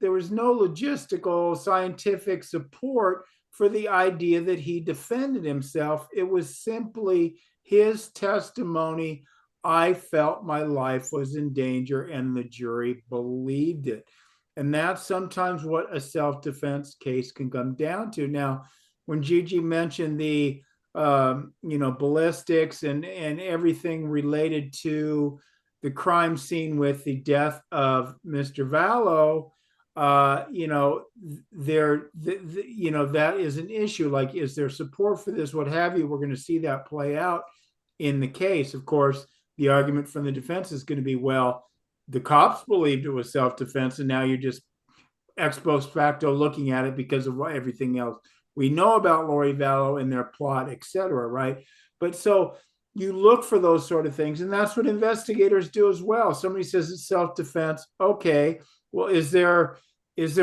scientific support for the idea that he defended himself. It was simply his testimony. I felt my life was in danger, and the jury believed it. And that's sometimes what a self-defense case can come down to. Now, when Gigi mentioned the ballistics and everything related to the crime scene with the death of Mr. Vallow, that is an issue. Like, is there support for this? What have you? We're going to see that play out in the case. Of course, the argument from the defense is going to be, well, the cops believed it was self-defense, and now you're just ex post facto looking at it because of everything else we know about Lori Vallow and their plot, et cetera, right? But so you look for those sort of things, and that's what investigators do as well. Somebody says it's self-defense. Okay, well, is there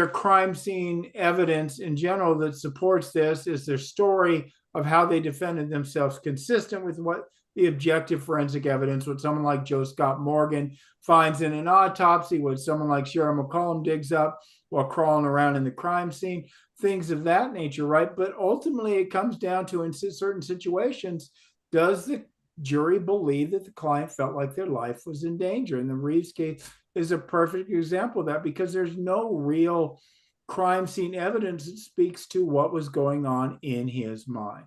crime scene evidence in general that supports this? Is their story of how they defended themselves consistent with what the objective forensic evidence, what someone like Joe Scott Morgan finds in an autopsy, what someone like Cheryl McCollum digs up while crawling around in the crime scene, things of that nature, right? But ultimately, it comes down to, in certain situations, does the jury believe that the client felt like their life was in danger? And the Reeves case is a perfect example of that, because there's no real crime scene evidence that speaks to what was going on in his mind.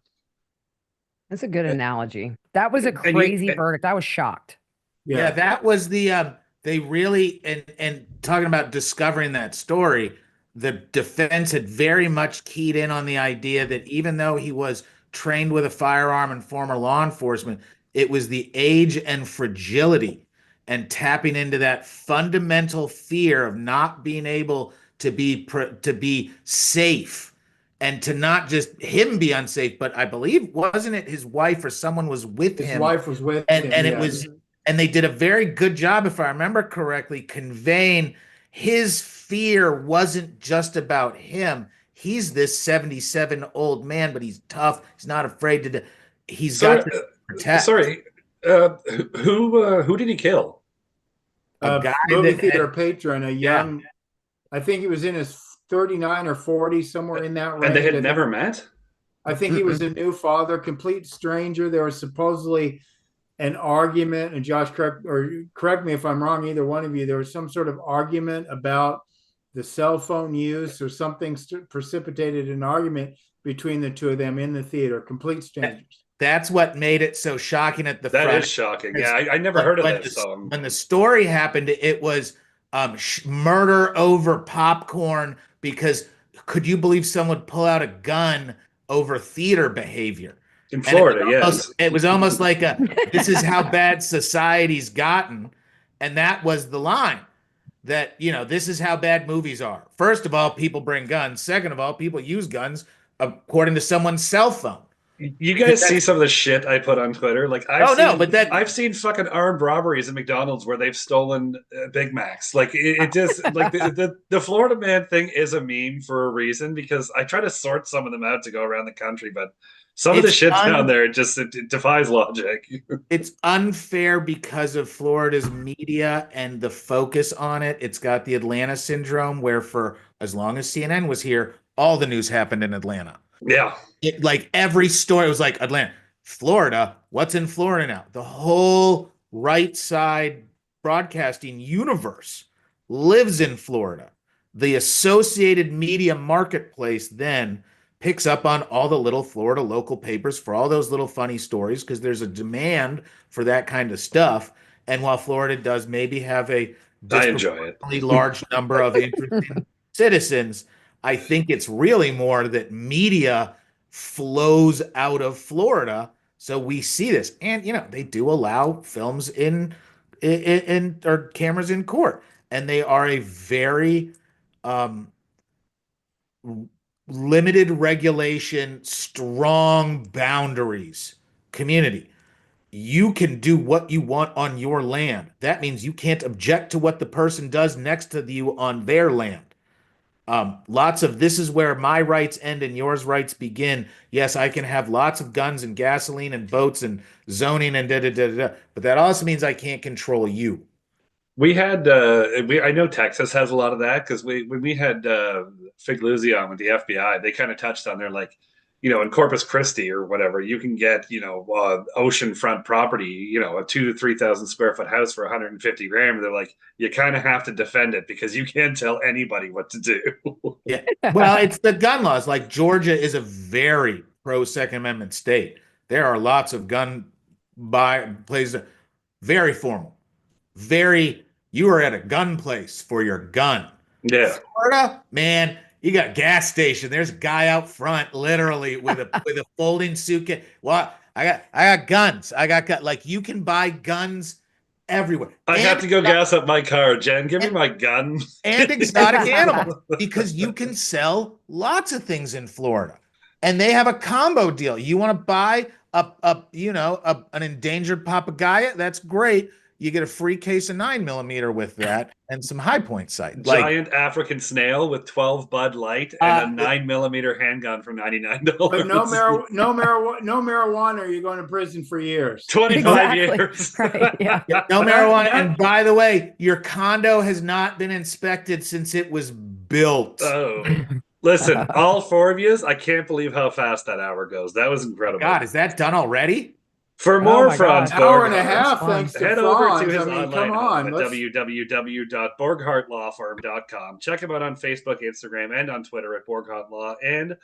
That's a good analogy. That was a crazy verdict. I was shocked. Yeah, that was they really, and talking about discovering that story, the defense had very much keyed in on the idea that even though he was trained with a firearm and former law enforcement, it was the age and fragility and tapping into that fundamental fear of not being able to be safe. And to not just him be unsafe, but I believe, wasn't it his wife or someone was with him? His wife was with him. And it was, and they did a very good job, if I remember correctly, conveying his fear wasn't just about him. He's this 77 old man, but he's tough. He's not afraid to. He's got to protect. Sorry, who did he kill? A guy, movie theater patron, a young. Yeah. I think he was in his 39 or 40, somewhere in that range. And they had never met? I think he was a new father, complete stranger. There was supposedly an argument, and Josh, correct me if I'm wrong, either one of you, there was some sort of argument about the cell phone use or something precipitated an argument between the two of them in the theater, complete strangers. That's what made it so shocking at the front. That is shocking. Yeah, I never heard of that song. When the story happened, it was murder over popcorn, because could you believe someone would pull out a gun over theater behavior? In Florida, yes. It was almost like this is how bad society's gotten. And that was the line, that, this is how bad movies are. First of all, people bring guns. Second of all, people use guns according to someone's cell phone. You guys see some of the shit I put on Twitter? Like, I've seen fucking armed robberies at McDonald's where they've stolen Big Macs. Like, it just like the Florida man thing is a meme for a reason, because I try to sort some of them out to go around the country, but some of the shit down there it defies logic. It's unfair because of Florida's media and the focus on it. It's got the Atlanta syndrome, where for as long as CNN was here, all the news happened in Atlanta. Yeah. Like every story was like Atlanta, Florida. What's in Florida now? The whole right side broadcasting universe lives in Florida. The Associated Media marketplace then picks up on all the little Florida local papers for all those little funny stories, because there's a demand for that kind of stuff. And while Florida does maybe have a disproportionately large number of interesting citizens, I think it's really more that media flows out of Florida. So we see this. And, they do allow films in or cameras in court. And they are a very limited regulation, strong boundaries community. You can do what you want on your land. That means you can't object to what the person does next to you on their land. Lots of this is where my rights end and yours rights begin. Yes, I can have lots of guns and gasoline and boats and zoning and but that also means I can't control you. We had I know Texas has a lot of that, because when we had Figluzzi on with the FBI, they kind of touched on, they're like, in Corpus Christi or whatever, you can get, oceanfront property, a 2,000 to 3,000 square foot house for 150 grand. They're like, you kind of have to defend it because you can't tell anybody what to do. Yeah. Well, it's the gun laws. Like, Georgia is a very pro Second Amendment state. There are lots of gun places, very formal, you are at a gun place for your gun. Yeah. Florida, man, you got a gas station. There's a guy out front, literally, with a folding suitcase. Well, I got guns. Like, you can buy guns everywhere. I have to go gas up my car. Jen, give me my gun. And exotic animals, because you can sell lots of things in Florida, and they have a combo deal. You want to buy an endangered papagayo? That's great. You get a free case of 9mm with that, and some high point sight. Giant African snail with 12 Bud Light and a 9mm handgun for $99. But no marijuana, or you're going to prison for years. 25 years. Right, yeah. No marijuana. And by the way, your condo has not been inspected since it was built. Oh. Listen, all four of you, I can't believe how fast that hour goes. That was incredible. God, is that done already? For more Franz Borghardt, hour and a half, thanks to head Franz. over to his online come on, home at www.borghardtlawfirm.com. Check him out on Facebook, Instagram, and on Twitter at Borghardt Law and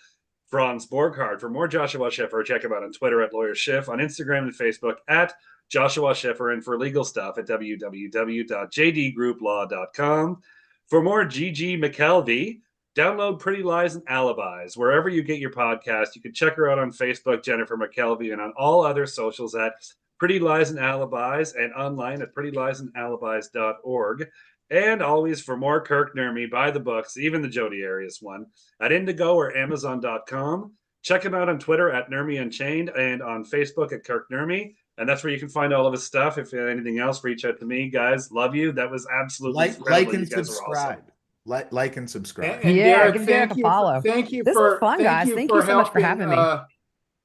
Franz Borghardt. For more Joshua Schiffer, check him out on Twitter at Lawyer Schiff, on Instagram and Facebook at Joshua Schiffer, and for legal stuff at www.jdgrouplaw.com. For more Gigi McKelvey, download Pretty Lies and Alibis wherever you get your podcast. You can check her out on Facebook, Jennifer McKelvey, and on all other socials at Pretty Lies and Alibis, and online at prettyliesandalibis.org. And always, for more Kirk Nurmi, buy the books, even the Jodi Arias one, at Indigo or Amazon.com. Check him out on Twitter at Nurmi Unchained, and on Facebook at Kirk Nurmi. And that's where you can find all of his stuff. If anything else, reach out to me, guys. Love you. That was absolutely like and subscribe. Like and subscribe. And Derek, give Derek a follow. Thank you this was fun, guys. Thank you so much for having me.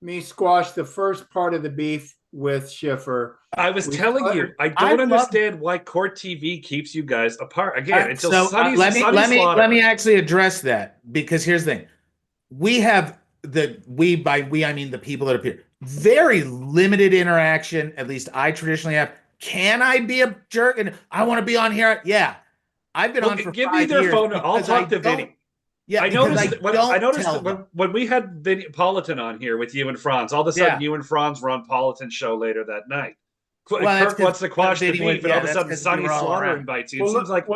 Me squash the first part of the beef with Schiffer. I was telling you, I don't understand why Court TV keeps you guys apart again until Sunny's let me actually address that, because here's the thing: we have I mean the people that appear, very limited interaction. At least I traditionally have. Can I be a jerk and I want to be on here? Yeah. I've been on for 5 years. Give me their phone. I'll talk to Vinny. Yeah, I noticed when we had Vinny Politan on here with you and Franz, all of a sudden you and Franz were on Politan's show later that night. Kirk wants to quash the beef, and all of a sudden Sonny Slaughter invites you. It seems like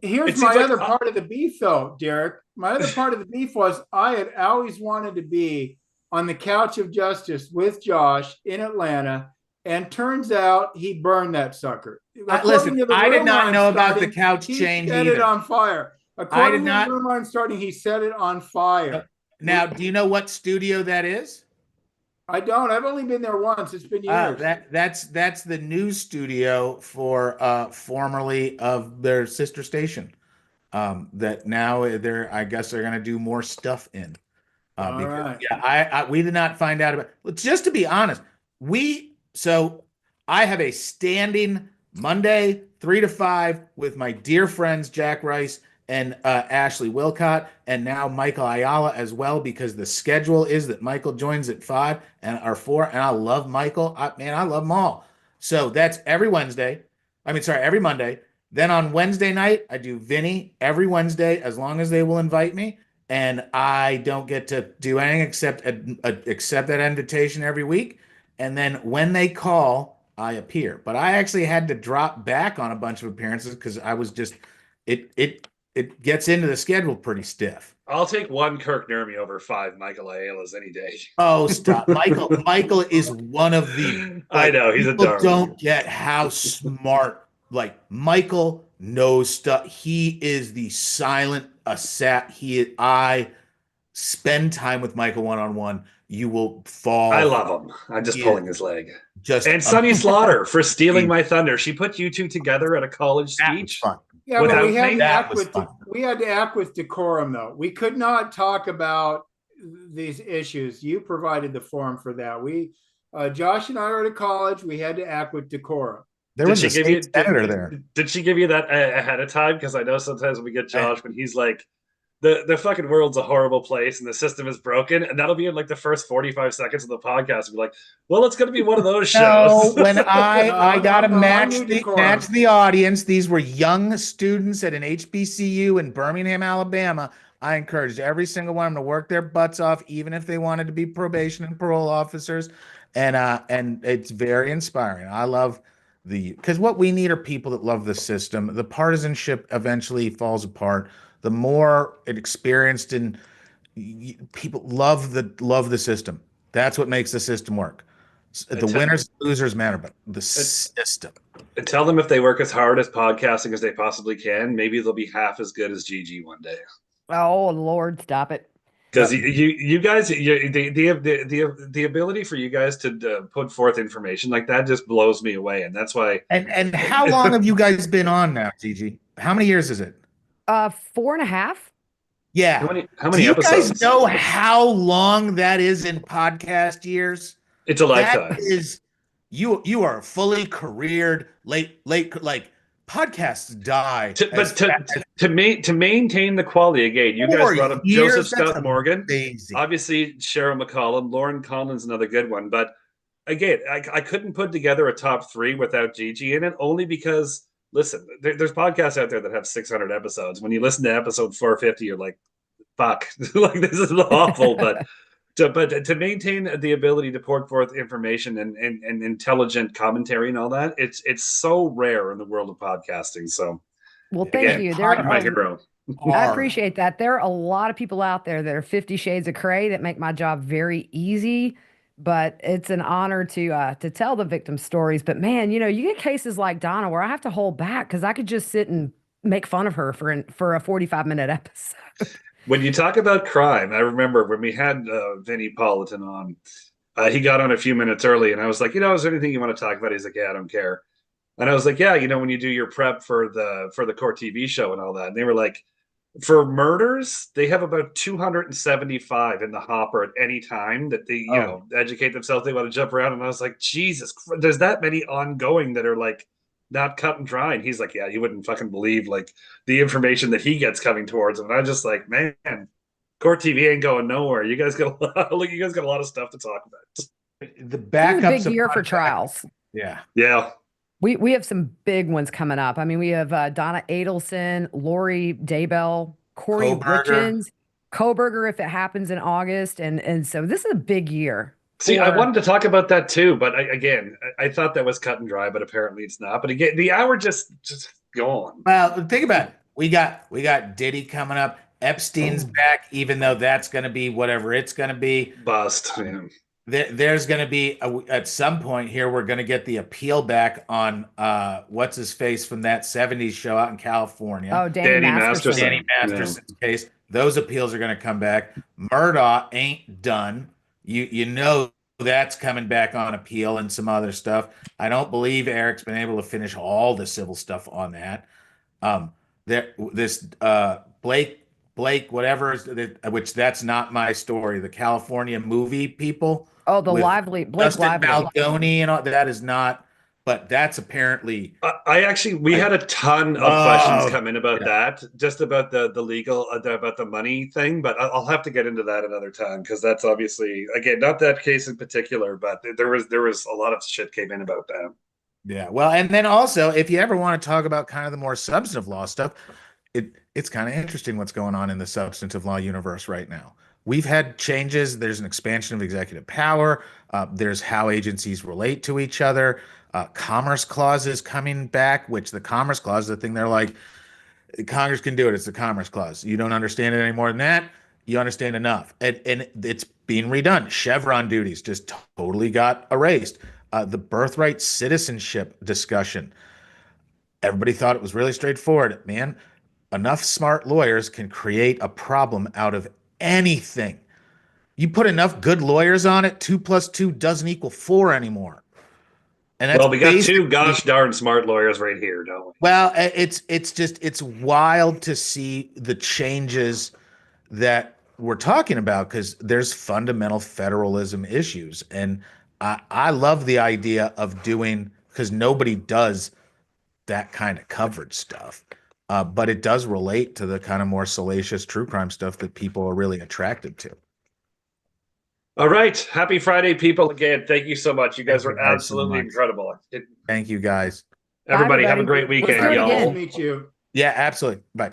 here's my other part of the beef, though, Derek. My other part of the beef was I had always wanted to be on the couch of justice with Josh in Atlanta. And turns out he burned that sucker. Listen, I did not know about the couch change. He set it on fire. According to the rumor starting, he set it on fire. Now, do you know what studio that is? I don't. I've only been there once. It's been years. That's the news studio for formerly of their sister station. That now I guess they're gonna do more stuff in. All right. Yeah, we did not find out about. Just to be honest, I have a standing Monday 3 to 5 with my dear friends Jack Rice and Ashley Wilcott, and now Michael Ayala as well, because the schedule is that Michael joins at 5 or 4, and I love Michael. I love them all. So that's every Wednesday. Every Monday. Then on Wednesday night, I do Vinny every Wednesday, as long as they will invite me. And I don't get to do anything except accept that invitation every week. And then when they call, I appear. But I actually had to drop back on a bunch of appearances because I was just it gets into the schedule pretty stiff. I'll take one Kirk Nurmi over 5 Michael Ayalas any day. Oh, stop. Michael is one of the I know, he's a darling. Don't get how smart. Like, Michael knows stuff. He is the silent assassin. I spend time with Michael one-on-one. You will fall. I love him. I'm just pulling his leg. And Sunny Slaughter for stealing my thunder. She put you two together at a college speech. Yeah, but we had to act with decorum, though. We could not talk about these issues. You provided the forum for that. Josh and I were at college. We had to act with decorum. There was a state senator there. Did she give you that ahead of time? Because I know sometimes when we get Josh, when he's like, the fucking world's a horrible place and the system is broken, and that'll be in like the first 45 seconds of the podcast. Be like, well, it's going to be one of those shows. No, when I got to match the audience. These were young students at an HBCU in Birmingham, Alabama. I encouraged every single one of them to work their butts off, even if they wanted to be probation and parole officers. And it's very inspiring. I love because what we need are people that love the system. The partisanship eventually falls apart. The more experienced and people love the system. That's what makes the system work. The winners and losers matter, but the system. And tell them if they work as hard as podcasting as they possibly can, maybe they'll be half as good as GG one day. Oh Lord, stop it! Because you guys, the ability for you guys to put forth information like that just blows me away, and that's why. And how long have you guys been on now, GG? How many years is it? 4.5. Yeah. How many Do you episodes? guys know how long that is in podcast years? It's a lifetime. That is, you are fully careered, late, like podcasts die. To maintain the quality again, you guys brought up Joseph Scott Morgan, amazing. Obviously Cheryl McCollum, Lauren Collins, another good one. But again, I couldn't put together a top 3 without Gigi in it, only because. Listen, there's podcasts out there that have 600 episodes. When you listen to episode 450, you're like, fuck, like this is awful. But to maintain the ability to put forth information and intelligent commentary and all that, it's so rare in the world of podcasting. So, well, thank you. You're my hero. I appreciate that. There are a lot of people out there that are 50 Shades of Grey that make my job very easy. But it's an honor to tell the victim stories. But man, you get cases like Donna where I have to hold back because I could just sit and make fun of her for a 45-minute episode. When you talk about crime, I remember when we had Vinny Politan on, he got on a few minutes early, and I was like, is there anything you want to talk about? He's like, yeah, I don't care. And I was like, yeah, when you do your prep for the Court TV show and all that, and they were like, for murders, they have about 275 in the hopper at any time that they, educate themselves. They want to jump around. And I was like, Jesus, there's that many ongoing that are like not cut and dry. And he's like, yeah, you wouldn't fucking believe like the information that he gets coming towards him. And I'm just like, man, Court TV ain't going nowhere. You guys got a lot of stuff to talk about. The backups. It's a big year for trials. Yeah. Yeah. We have some big ones coming up. I mean, we have Donna Adelson, Lori Daybell, Corey Richens, Koberger if it happens in August. And so this is a big year. See, I wanted to talk about that too, but I thought that was cut and dry, but apparently it's not. But again, the hour just gone. Well, think about it. We got Diddy coming up. Epstein's back, even though that's going to be whatever it's going to be. Bust. Yeah. There's going to be at some point here we're going to get the appeal back on what's his face from that 70s show out in California. Oh, Danny Masterson. Danny Masterson's case. Those appeals are going to come back. Murdaugh ain't done. You know that's coming back on appeal and some other stuff. I don't believe Eric's been able to finish all the civil stuff on that. This Blake, whatever, which that's not my story. The California movie people. Oh, the with Blake Justin Lively. Baldoni and all that is not, but that's apparently. We had a ton of questions come in about that, just about the legal, about the money thing. But I'll have to get into that another time because that's obviously, again, not that case in particular, but there was a lot of shit came in about that. Yeah, well, and then also, if you ever want to talk about kind of the more substantive law stuff, it's kind of interesting what's going on in the substantive law universe right now. We've had changes. There's an expansion of executive power. There's how agencies relate to each other. Commerce clauses coming back, which the Commerce Clause, the thing they're like, Congress can do it. It's the Commerce Clause. You don't understand it any more than that. You understand enough. And it's being redone. Chevron duties just totally got erased. The birthright citizenship discussion. Everybody thought it was really straightforward. Man, enough smart lawyers can create a problem out of anything. You put enough good lawyers on it, 2 + 2 doesn't equal 4 anymore. And that's we got two gosh darn smart lawyers right here, don't we? Well, it's wild to see the changes that we're talking about because there's fundamental federalism issues. And I love the idea of doing, because nobody does that kind of coverage stuff. But it does relate to the kind of more salacious true crime stuff that people are really attracted to. All right. Happy Friday, people. Again, thank you so much. You guys were absolutely incredible. Thank you, guys. Everybody, have a great weekend, Let's y'all. meet you. Yeah, absolutely. Bye.